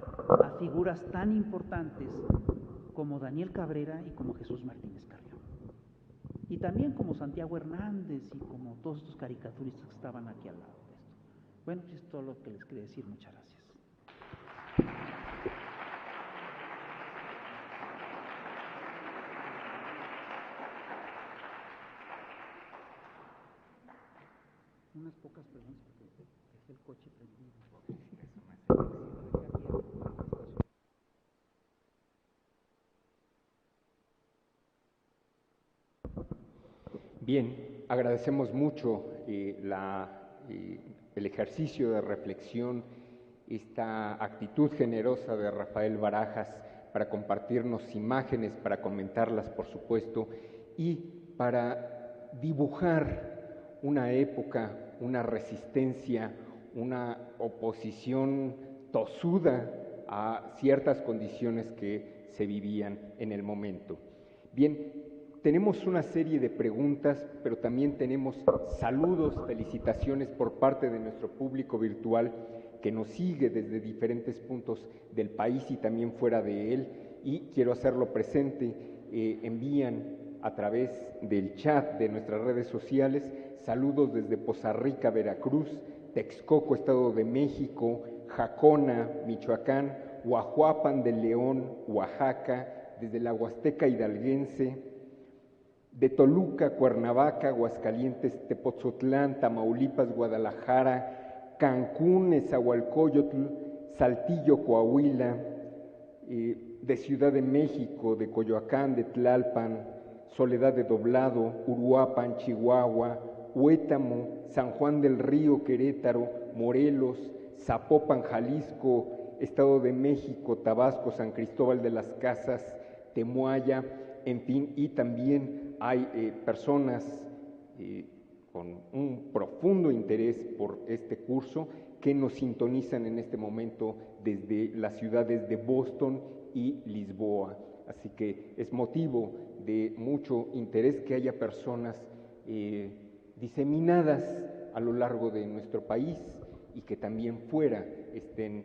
a figuras tan importantes como Daniel Cabrera y como Jesús Martínez Carrión. Y también como Santiago Hernández y como todos estos caricaturistas que estaban aquí al lado de esto. Bueno, pues es todo lo que les quería decir. Muchas gracias. Unas pocas preguntas porque dejé el coche prendido. Bien, agradecemos mucho el ejercicio de reflexión, esta actitud generosa de Rafael Barajas para compartirnos imágenes, para comentarlas, por supuesto, y para dibujar una época, una resistencia, una oposición tosuda a ciertas condiciones que se vivían en el momento. Bien, tenemos una serie de preguntas, pero también tenemos saludos, felicitaciones por parte de nuestro público virtual que nos sigue desde diferentes puntos del país y también fuera de él, y quiero hacerlo presente, envían a través del chat de nuestras redes sociales saludos desde Poza Rica, Veracruz, Texcoco, Estado de México, Jacona, Michoacán, Huajuapan de León, Oaxaca, desde la Huasteca hidalguense, de Toluca, Cuernavaca, Aguascalientes, Tepoztlán, Tamaulipas, Guadalajara, Cancún, Nezahualcóyotl, Saltillo, Coahuila, de Ciudad de México, de Coyoacán, de Tlalpan, Soledad de Doblado, Uruapan, Chihuahua, Huétamo, San Juan del Río, Querétaro, Morelos, Zapopan, Jalisco, Estado de México, Tabasco, San Cristóbal de las Casas, Temuaya, en fin, y también hay personas con un profundo interés por este curso que nos sintonizan en este momento desde las ciudades de Boston y Lisboa. Así que es motivo de mucho interés que haya personas diseminadas a lo largo de nuestro país y que también fuera estén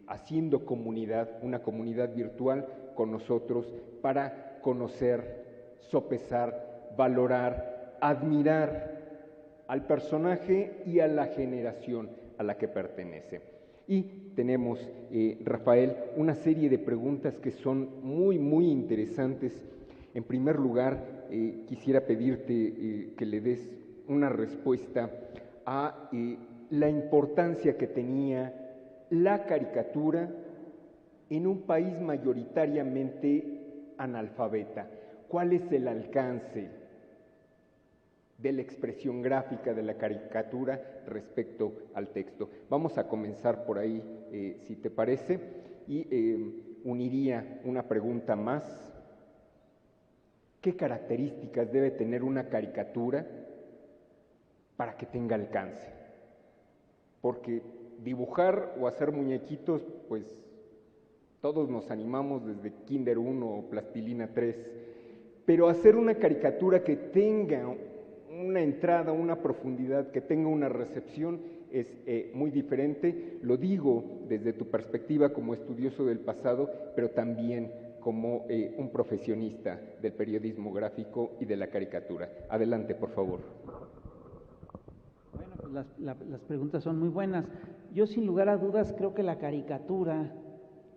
haciendo comunidad, una comunidad virtual con nosotros para conocer, sopesar, valorar, admirar al personaje y a la generación a la que pertenece. Y tenemos, Rafael, una serie de preguntas que son muy interesantes. En primer lugar, quisiera pedirte que le des una respuesta a la importancia que tenía la caricatura en un país mayoritariamente analfabeta. ¿Cuál es el alcance de la expresión gráfica de la caricatura respecto al texto? Vamos a comenzar por ahí, si te parece, y uniría una pregunta más. ¿Qué características debe tener una caricatura para que tenga alcance? Porque dibujar o hacer muñequitos, pues todos nos animamos desde Kinder 1 o Plastilina 3, pero hacer una caricatura que tenga una entrada, una profundidad, que tenga una recepción es muy diferente. Lo digo desde tu perspectiva como estudioso del pasado, pero también como un profesionista del periodismo gráfico y de la caricatura. Adelante, por favor. Bueno, pues las preguntas son muy buenas. Yo sin lugar a dudas creo que la caricatura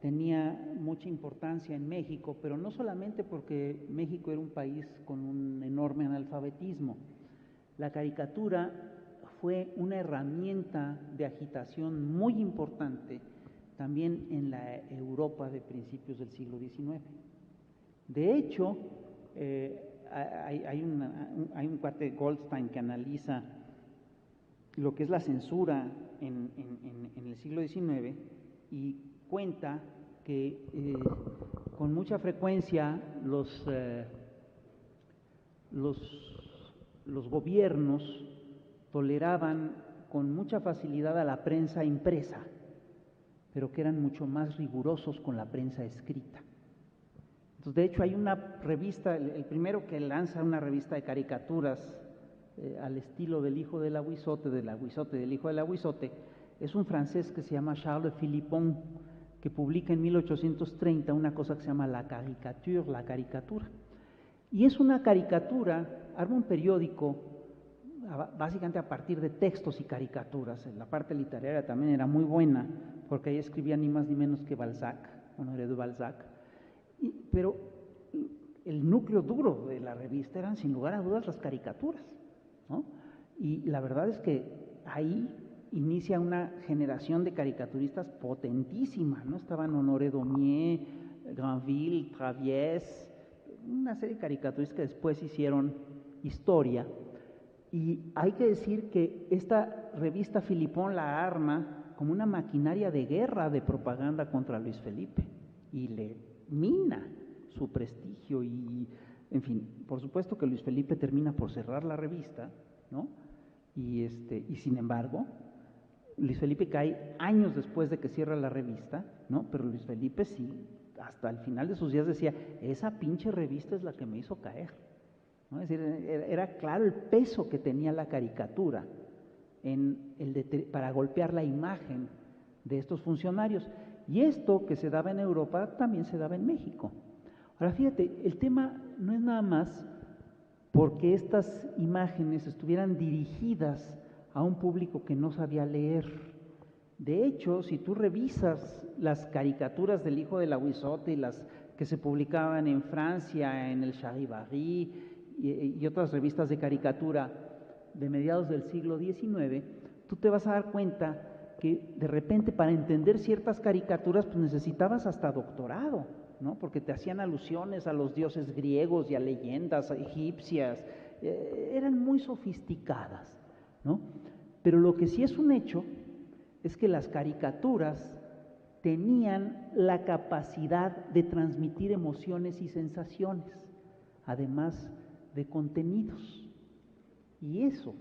tenía mucha importancia en México, pero no solamente porque México era un país con un enorme analfabetismo. La caricatura fue una herramienta de agitación muy importante también en la Europa de principios del siglo XIX. De hecho, hay un cuate, Goldstein, que analiza lo que es la censura en el siglo XIX y cuenta que con mucha frecuencia los gobiernos toleraban con mucha facilidad a la prensa impresa, pero que eran mucho más rigurosos con la prensa escrita. Entonces, de hecho, hay una revista, el primero que lanza una revista de caricaturas al estilo del hijo del aguizote, del hijo del aguizote, es un francés que se llama Charles Philippon, que publica en 1830 una cosa que se llama la caricature, la caricatura. Y es una caricatura, arma un periódico básicamente a partir de textos y caricaturas. La parte literaria también era muy buena, porque ahí escribía ni más ni menos que Balzac, Honoré de Balzac. Pero el núcleo duro de la revista eran sin lugar a dudas las caricaturas, ¿no? Y la verdad es que ahí inicia una generación de caricaturistas potentísima, ¿no? Estaban Honoré Daumier, Granville, Traviés, una serie de caricaturistas que después hicieron historia. Y hay que decir que esta revista Philippon la arma como una maquinaria de guerra de propaganda contra Luis Felipe y le mina su prestigio y, en fin, por supuesto que Luis Felipe termina por cerrar la revista, ¿no? Y sin embargo, Luis Felipe cae años después de que cierra la revista, ¿no? Pero Luis Felipe sí, hasta el final de sus días decía, esa pinche revista es la que me hizo caer, ¿no? Es decir, era claro el peso que tenía la caricatura para golpear la imagen de estos funcionarios. Y esto que se daba en Europa también se daba en México. Ahora fíjate, el tema no es nada más porque estas imágenes estuvieran dirigidas a un público que no sabía leer. De hecho, si tú revisas las caricaturas del hijo del aguizote y las que se publicaban en Francia, en el Charivari y otras revistas de caricatura de mediados del siglo XIX, tú te vas a dar cuenta que de repente para entender ciertas caricaturas pues necesitabas hasta doctorado, ¿no? Porque te hacían alusiones a los dioses griegos y a leyendas egipcias, eran muy sofisticadas, ¿no? Pero lo que sí es un hecho es que las caricaturas tenían la capacidad de transmitir emociones y sensaciones, además de contenidos. Y eso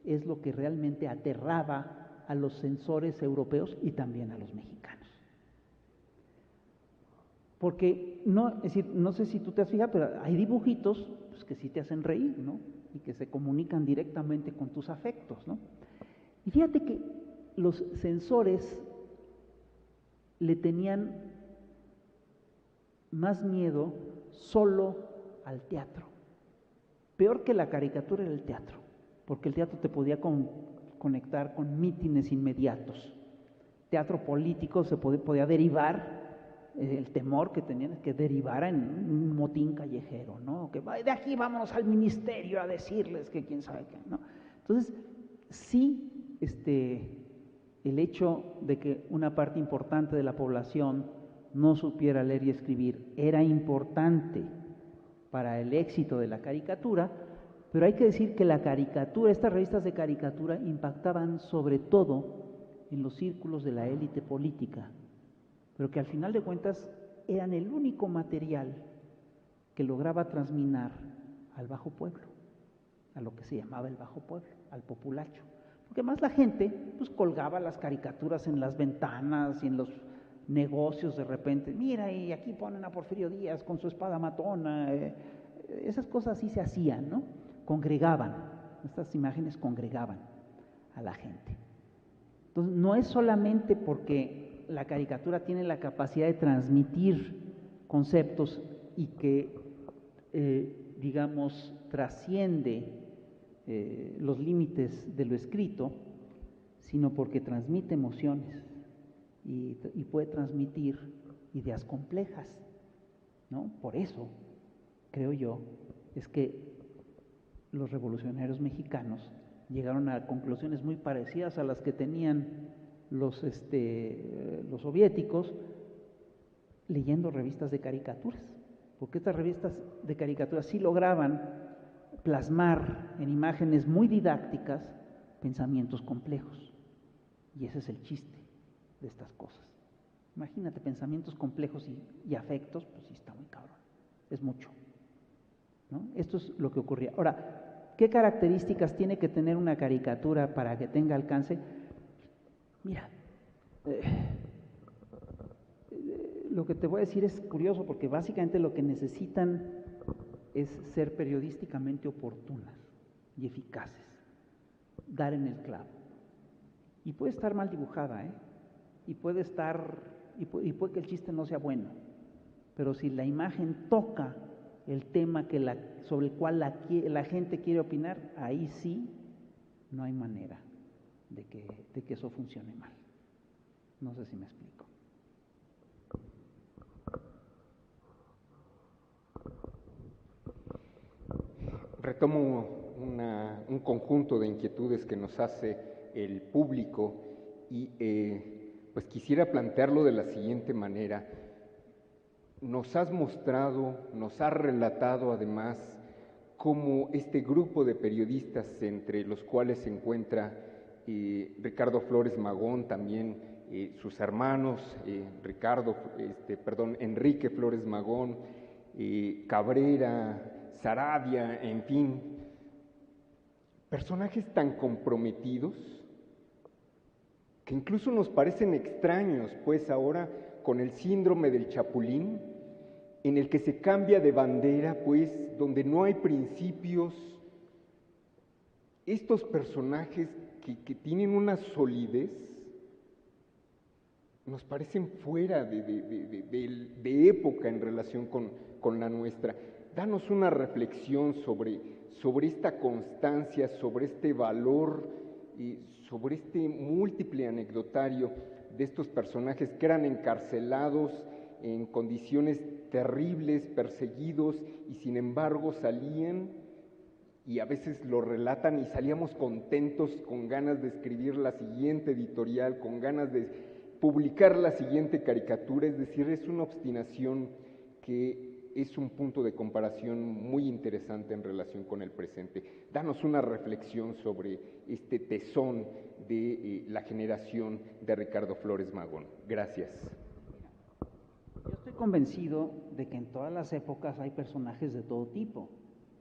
es lo que realmente aterraba a los censores europeos y también a los mexicanos. Porque, es decir, no sé si tú te has fijado, pero hay dibujitos pues, que sí te hacen reír, ¿no? Y que se comunican directamente con tus afectos, ¿no? Y fíjate que los censores le tenían más miedo solo al teatro. Peor que la caricatura era el teatro, porque el teatro te podía conectar con mítines inmediatos. Teatro político se podía derivar, el temor que tenían es que derivara en un motín callejero, ¿no? Que de aquí vámonos al ministerio a decirles que quién sabe qué, ¿no? Entonces, sí, el hecho de que una parte importante de la población no supiera leer y escribir era importante para el éxito de la caricatura, pero hay que decir que la caricatura, estas revistas de caricatura impactaban sobre todo en los círculos de la élite política, pero que al final de cuentas eran el único material que lograba transminar al bajo pueblo, a lo que se llamaba el bajo pueblo, al populacho. Porque más la gente pues colgaba las caricaturas en las ventanas y en los negocios de repente, mira, y aquí ponen a Porfirio Díaz con su espada matona, esas cosas sí se hacían, ¿no? Congregaban, estas imágenes congregaban a la gente. Entonces, no es solamente porque la caricatura tiene la capacidad de transmitir conceptos y que, digamos, trasciende los límites de lo escrito, sino porque transmite emociones y puede transmitir ideas complejas, ¿no? Por eso, creo yo, es que los revolucionarios mexicanos llegaron a conclusiones muy parecidas a las que tenían los soviéticos leyendo revistas de caricaturas, porque estas revistas de caricaturas sí lograban plasmar en imágenes muy didácticas pensamientos complejos, y ese es el chiste de estas cosas. Imagínate pensamientos complejos y afectos, pues sí está muy cabrón, es mucho, ¿no? Esto es lo que ocurría. Ahora, ¿qué características tiene que tener una caricatura para que tenga alcance? Mira, lo que te voy a decir es curioso, porque básicamente lo que necesitan es ser periodísticamente oportunas y eficaces, dar en el clavo. Y puede estar mal dibujada, y puede que el chiste no sea bueno, pero si la imagen toca el tema sobre el cual la gente quiere opinar, ahí sí no hay manera de que eso funcione mal. No sé si me explico. Retomo un conjunto de inquietudes que nos hace el público y pues quisiera plantearlo de la siguiente manera. Nos has mostrado, nos has relatado además cómo este grupo de periodistas, entre los cuales se encuentra Ricardo Flores Magón, también sus hermanos, Enrique Flores Magón, Cabrera, Saravia, en fin, personajes tan comprometidos que incluso nos parecen extraños, pues ahora con el síndrome del Chapulín, en el que se cambia de bandera, pues donde no hay principios, estos personajes que tienen una solidez, nos parecen fuera de época en relación con la nuestra. Danos una reflexión sobre esta constancia, sobre este valor y sobre este múltiple anecdotario de estos personajes que eran encarcelados en condiciones terribles, perseguidos, y sin embargo salían, y a veces lo relatan, y salíamos contentos, con ganas de escribir la siguiente editorial, con ganas de publicar la siguiente caricatura. Es decir, es una obstinación que es un punto de comparación muy interesante en relación con el presente. Danos una reflexión sobre este tesón de la generación de Ricardo Flores Magón. Gracias. Yo estoy convencido de que en todas las épocas hay personajes de todo tipo.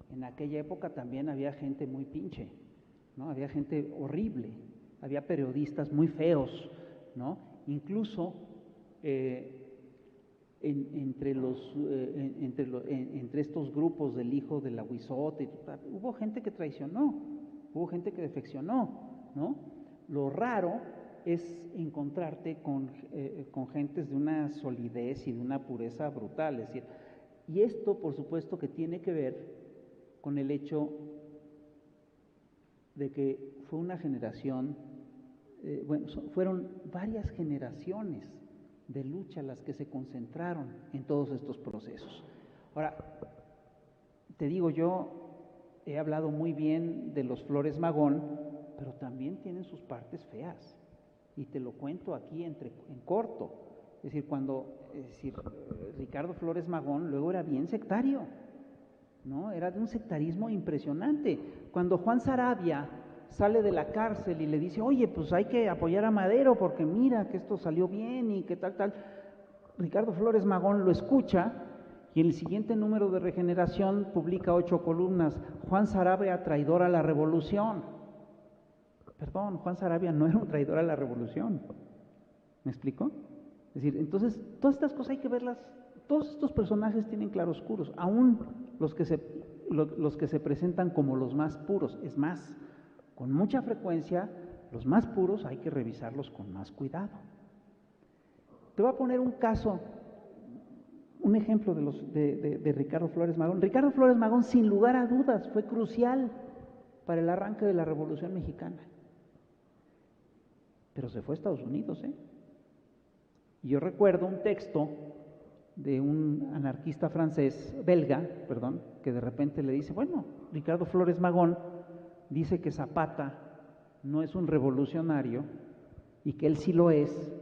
En aquella época también había gente muy pinche, ¿no? Había gente horrible, había periodistas muy feos, ¿no? Incluso entre estos grupos del hijo de la Huizote, hubo gente que traicionó, hubo gente que defeccionó, ¿no? Lo raro es encontrarte con gentes de una solidez y de una pureza brutal, es decir, y esto por supuesto que tiene que ver con el hecho de que fue una generación, fueron varias generaciones de lucha las que se concentraron en todos estos procesos. Ahora, te digo, yo he hablado muy bien de los Flores Magón, pero también tienen sus partes feas, y te lo cuento aquí en corto. Es decir, Ricardo Flores Magón luego era bien sectario, ¿no? Era de un sectarismo impresionante. Cuando Juan Saravia sale de la cárcel y le dice, oye, pues hay que apoyar a Madero porque mira que esto salió bien y que tal, Ricardo Flores Magón lo escucha y en el siguiente número de Regeneración publica 8 columnas, Juan Saravia, traidor a la revolución. Perdón, Juan Saravia no era un traidor a la revolución. ¿Me explico? Es decir, entonces, todas estas cosas hay que verlas, todos estos personajes tienen claroscuros, aún los que se presentan como los más puros. Es más, con mucha frecuencia, los más puros hay que revisarlos con más cuidado. Te voy a poner un caso, un ejemplo de Ricardo Flores Magón. Ricardo Flores Magón, sin lugar a dudas, fue crucial para el arranque de la Revolución Mexicana. Pero se fue a Estados Unidos, ¿eh? Y yo recuerdo un texto de un anarquista belga, que de repente le dice, bueno, Ricardo Flores Magón dice que Zapata no es un revolucionario y que él sí lo es,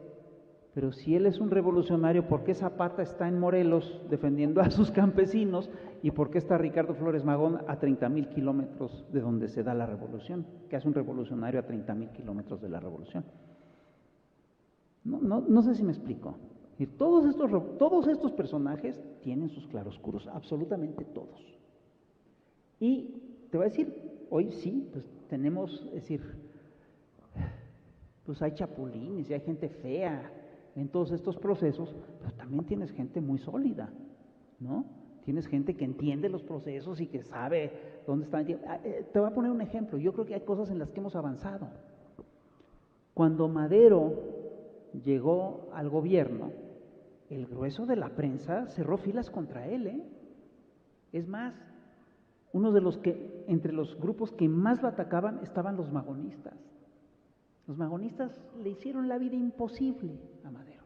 pero si él es un revolucionario, ¿por qué Zapata está en Morelos defendiendo a sus campesinos y por qué está Ricardo Flores Magón a 30,000 kilómetros de donde se da la revolución? ¿Qué hace un revolucionario a 30,000 kilómetros de la revolución? No sé si me explico. Y todos estos personajes tienen sus claroscuros, absolutamente todos. Y te voy a decir, hoy sí, pues tenemos, es decir, pues hay chapulines y hay gente fea en todos estos procesos, pero también tienes gente muy sólida, ¿no? Tienes gente que entiende los procesos y que sabe dónde están. Te voy a poner un ejemplo, yo creo que hay cosas en las que hemos avanzado. Cuando Madero llegó al gobierno, el grueso de la prensa cerró filas contra él, ¿eh? Es más, entre los grupos que más lo atacaban estaban los magonistas. Los magonistas le hicieron la vida imposible a Madero.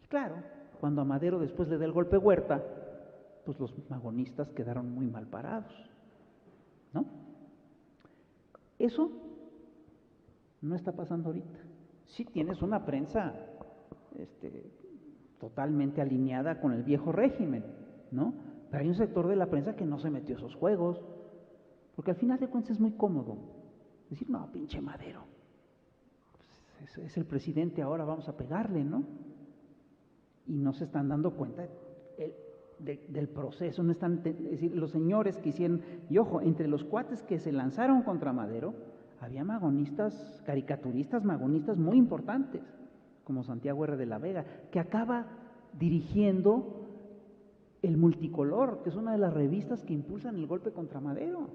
Y claro, cuando a Madero después le da el golpe Huerta, pues los magonistas quedaron muy mal parados, ¿no? Eso no está pasando ahorita. Sí tienes una prensa totalmente alineada con el viejo régimen, ¿no? Pero hay un sector de la prensa que no se metió a esos juegos, porque al final de cuentas es muy cómodo decir, no, pinche Madero, pues es el presidente ahora, vamos a pegarle, ¿no? Y no se están dando cuenta del proceso, no están, es decir, los señores que hicieron, y ojo, entre los cuates que se lanzaron contra Madero, había magonistas, caricaturistas magonistas muy importantes, como Santiago R. de la Vega, que acaba dirigiendo El Multicolor, que es una de las revistas que impulsan el golpe contra Madero.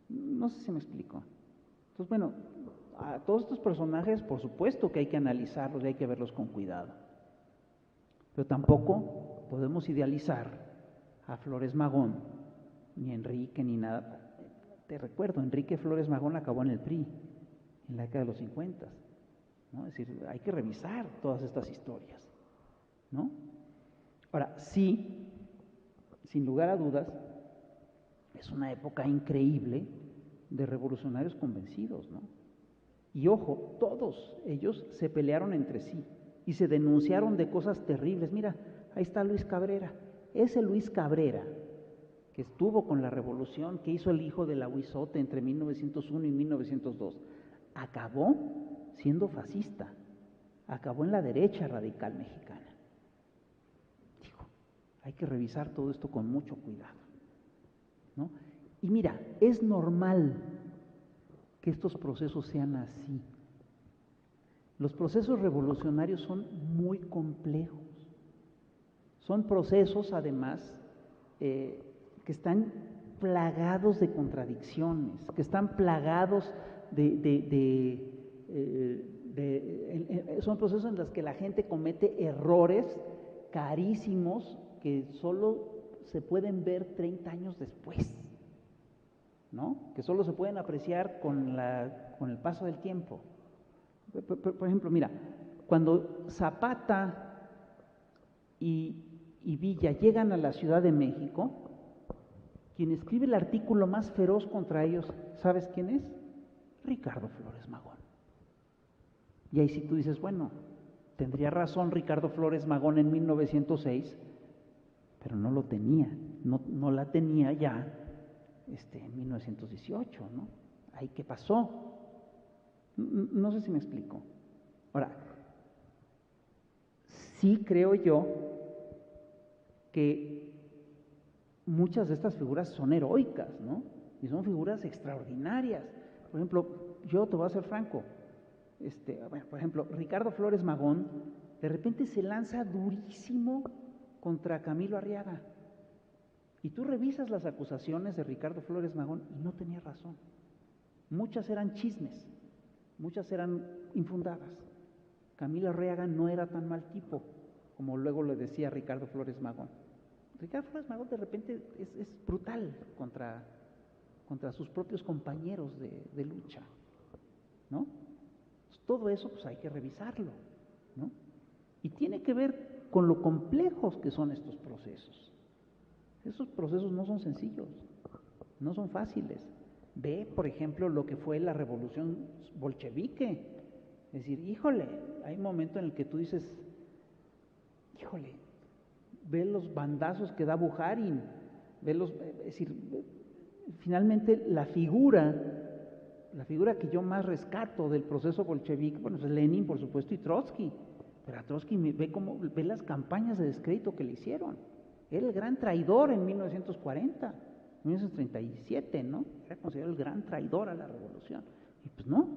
No sé si me explico. Entonces, bueno, a todos estos personajes, por supuesto que hay que analizarlos y hay que verlos con cuidado. Pero tampoco podemos idealizar a Flores Magón, ni Enrique, ni nada. Te recuerdo, Enrique Flores Magón acabó en el PRI, en la década de los 50, ¿no? Es decir, hay que revisar todas estas historias, ¿no? Ahora, sí, sin lugar a dudas, es una época increíble de revolucionarios convencidos, ¿no? Y ojo, todos ellos se pelearon entre sí y se denunciaron de cosas terribles. Mira, ahí está Luis Cabrera, ese Luis Cabrera que estuvo con la revolución que hizo el hijo de la Huizote entre 1901 y 1902, acabó siendo fascista, acabó en la derecha radical mexicana. Digo, hay que revisar todo esto con mucho cuidado, ¿no? Y mira, es normal que estos procesos sean así. Los procesos revolucionarios son muy complejos. Son procesos, además, que están plagados de contradicciones, que están plagados son procesos en los que la gente comete errores carísimos que solo se pueden ver 30 años después, ¿no? Que solo se pueden apreciar con el paso del tiempo. Por ejemplo, mira, cuando Zapata y Villa llegan a la Ciudad de México, quien escribe el artículo más feroz contra ellos, ¿sabes quién es? Ricardo Flores Magón. Y ahí sí tú dices, bueno, tendría razón Ricardo Flores Magón en 1906, pero no lo tenía, no la tenía ya en 1918, ¿no? Ahí qué pasó. No sé si me explico. Ahora, sí creo yo que muchas de estas figuras son heroicas, ¿no? Y son figuras extraordinarias. Por ejemplo, yo te voy a ser franco, bueno, por ejemplo, Ricardo Flores Magón de repente se lanza durísimo contra Camilo Arriaga. Y tú revisas las acusaciones de Ricardo Flores Magón y no tenía razón. Muchas eran chismes, muchas eran infundadas. Camilo Arriaga no era tan mal tipo, como luego le decía Ricardo Flores Magón. Ricardo Flores Magón de repente es brutal contra sus propios compañeros de lucha, ¿no? Pues todo eso pues hay que revisarlo, ¿no? Y tiene que ver con lo complejos que son estos procesos. Esos procesos no son sencillos, no son fáciles. Ve, por ejemplo, lo que fue la revolución bolchevique. Es decir, híjole, hay un momento en el que tú dices, híjole, ve los bandazos que da Bukharin, es decir, finalmente la figura que yo más rescato del proceso bolchevique, bueno, es Lenin, por supuesto, y Trotsky, pero a Trotsky ve las campañas de descrédito que le hicieron. Era el gran traidor en 1940, 1937, ¿no? Era considerado el gran traidor a la revolución. Y pues no,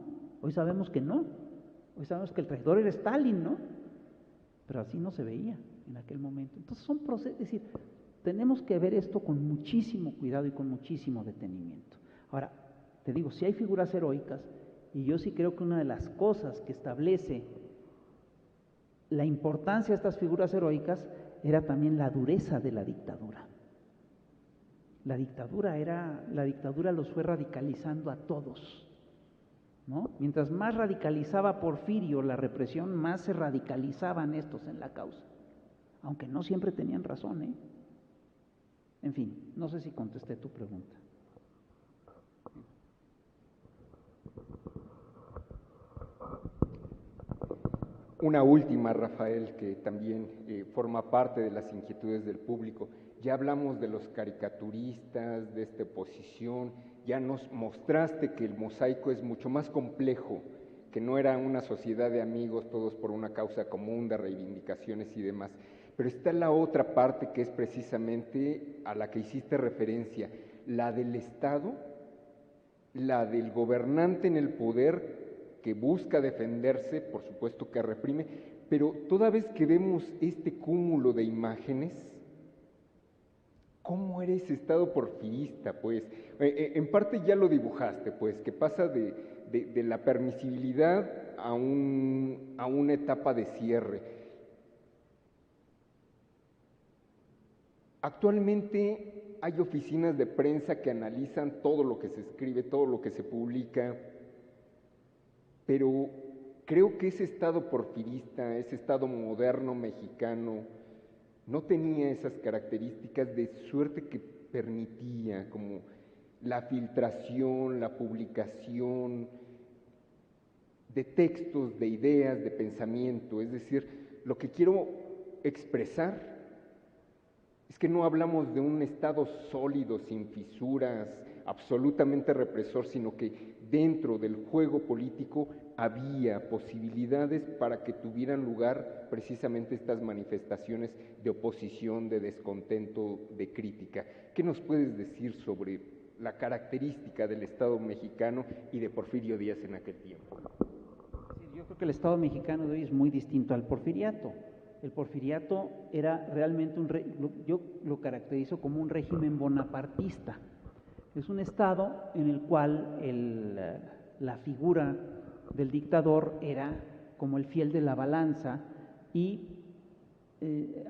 hoy sabemos que no. Hoy sabemos que el traidor era Stalin, ¿no? Pero así no se veía en aquel momento. Entonces son procesos, es decir, tenemos que ver esto con muchísimo cuidado y con muchísimo detenimiento. Ahora, te digo, sí hay figuras heroicas, y yo sí creo que una de las cosas que establece la importancia de estas figuras heroicas era también la dureza de la dictadura. La dictadura los fue radicalizando a todos, ¿no? Mientras más radicalizaba Porfirio la represión, más se radicalizaban estos en la causa, aunque no siempre tenían razón, ¿eh? En fin, no sé si contesté tu pregunta. Una última, Rafael, que también forma parte de las inquietudes del público. Ya hablamos de los caricaturistas, de esta oposición, ya nos mostraste que el mosaico es mucho más complejo, que no era una sociedad de amigos, todos por una causa común, de reivindicaciones y demás. Pero está la otra parte que es precisamente a la que hiciste referencia, la del Estado, la del gobernante en el poder, que busca defenderse, por supuesto que reprime, pero toda vez que vemos este cúmulo de imágenes, ¿cómo era ese Estado porfirista? Pues, en parte ya lo dibujaste, pues, que pasa de la permisibilidad a una etapa de cierre. Actualmente hay oficinas de prensa que analizan todo lo que se escribe, todo lo que se publica, pero creo que ese Estado porfirista, ese Estado moderno mexicano, no tenía esas características, de suerte que permitía como la filtración, la publicación de textos, de ideas, de pensamiento. Es decir, lo que quiero expresar es que no hablamos de un Estado sólido, sin fisuras, absolutamente represor, sino que dentro del juego político había posibilidades para que tuvieran lugar precisamente estas manifestaciones de oposición, de descontento, de crítica. ¿Qué nos puedes decir sobre la característica del Estado mexicano y de Porfirio Díaz en aquel tiempo? Yo creo que el Estado mexicano de hoy es muy distinto al porfiriato. El porfiriato era realmente yo lo caracterizo como un régimen bonapartista. Es un Estado en el cual la figura del dictador era como el fiel de la balanza y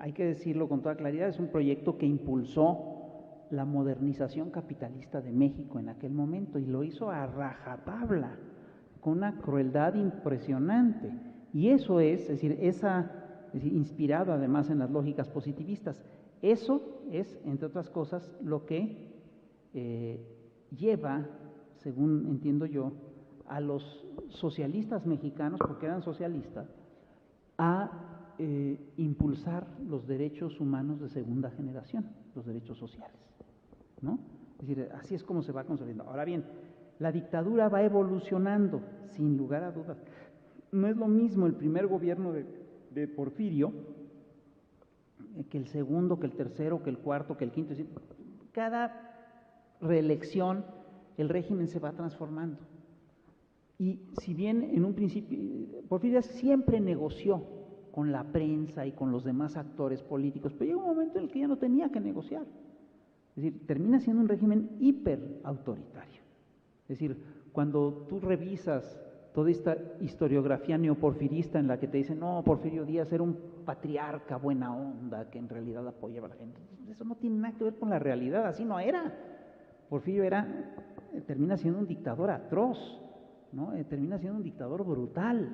hay que decirlo con toda claridad, es un proyecto que impulsó la modernización capitalista de México en aquel momento y lo hizo a rajatabla, con una crueldad impresionante. Y eso es decir, inspirado además en las lógicas positivistas. Eso es, entre otras cosas, lo que lleva, según entiendo yo, a los socialistas mexicanos, porque eran socialistas, a impulsar los derechos humanos de segunda generación, los derechos sociales, ¿no? Es decir, así es como se va consolidando. Ahora bien, la dictadura va evolucionando, sin lugar a dudas. No es lo mismo el primer gobierno de Porfirio que el segundo, que el tercero, que el cuarto, que el quinto. Es decir, cada reelección el régimen se va transformando. Y si bien en un principio Porfirio siempre negoció con la prensa y con los demás actores políticos, pero llega un momento en el que ya no tenía que negociar. Es decir, termina siendo un régimen hiper autoritario. Es decir, cuando tú revisas toda esta historiografía neoporfirista en la que te dicen, no, Porfirio Díaz era un patriarca buena onda, que en realidad apoyaba a la gente. Eso no tiene nada que ver con la realidad, así no era. Porfirio termina siendo un dictador atroz, ¿no? Termina siendo un dictador brutal,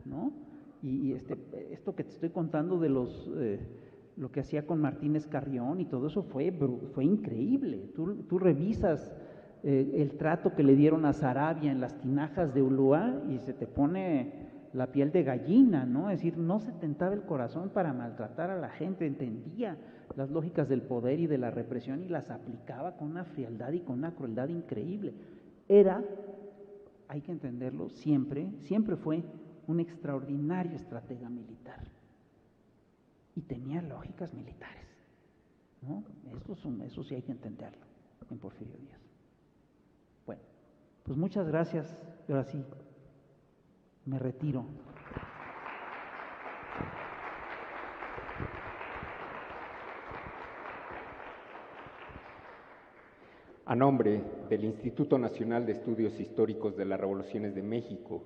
¿no? Y esto que te estoy contando de lo que hacía con Martínez Carrión y todo eso fue increíble. Tú revisas el trato que le dieron a Saravia en las tinajas de Ulúa y se te pone la piel de gallina, ¿no? Es decir, no se tentaba el corazón para maltratar a la gente, entendía las lógicas del poder y de la represión y las aplicaba con una frialdad y con una crueldad increíble. Hay que entenderlo, siempre fue un extraordinario estratega militar y tenía lógicas militares, ¿no? Eso sí hay que entenderlo en Porfirio Díaz. Bueno, pues muchas gracias. Ahora sí, me retiro. A nombre del Instituto Nacional de Estudios Históricos de las Revoluciones de México,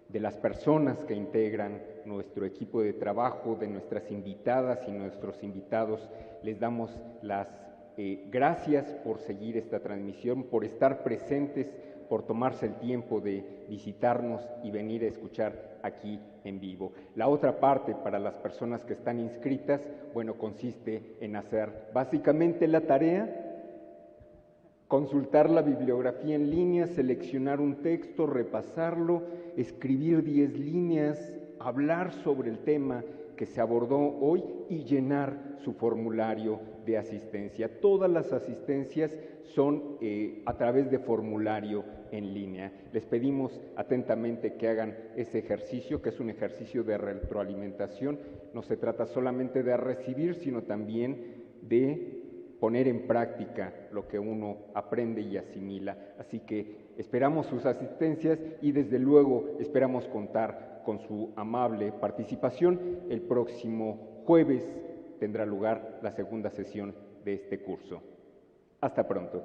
de las personas que integran nuestro equipo de trabajo, de nuestras invitadas y nuestros invitados, les damos las gracias por seguir esta transmisión, por estar presentes, por tomarse el tiempo de visitarnos y venir a escuchar aquí en vivo. La otra parte para las personas que están inscritas, bueno, consiste en hacer básicamente la tarea, consultar la bibliografía en línea, seleccionar un texto, repasarlo, escribir 10 líneas, hablar sobre el tema que se abordó hoy y llenar su formulario de asistencia. Todas las asistencias son a través de formulario en línea. Les pedimos atentamente que hagan ese ejercicio, que es un ejercicio de retroalimentación. No se trata solamente de recibir, sino también de poner en práctica lo que uno aprende y asimila. Así que esperamos sus asistencias y desde luego esperamos contar con su amable participación. El próximo jueves tendrá lugar la segunda sesión de este curso. Hasta pronto.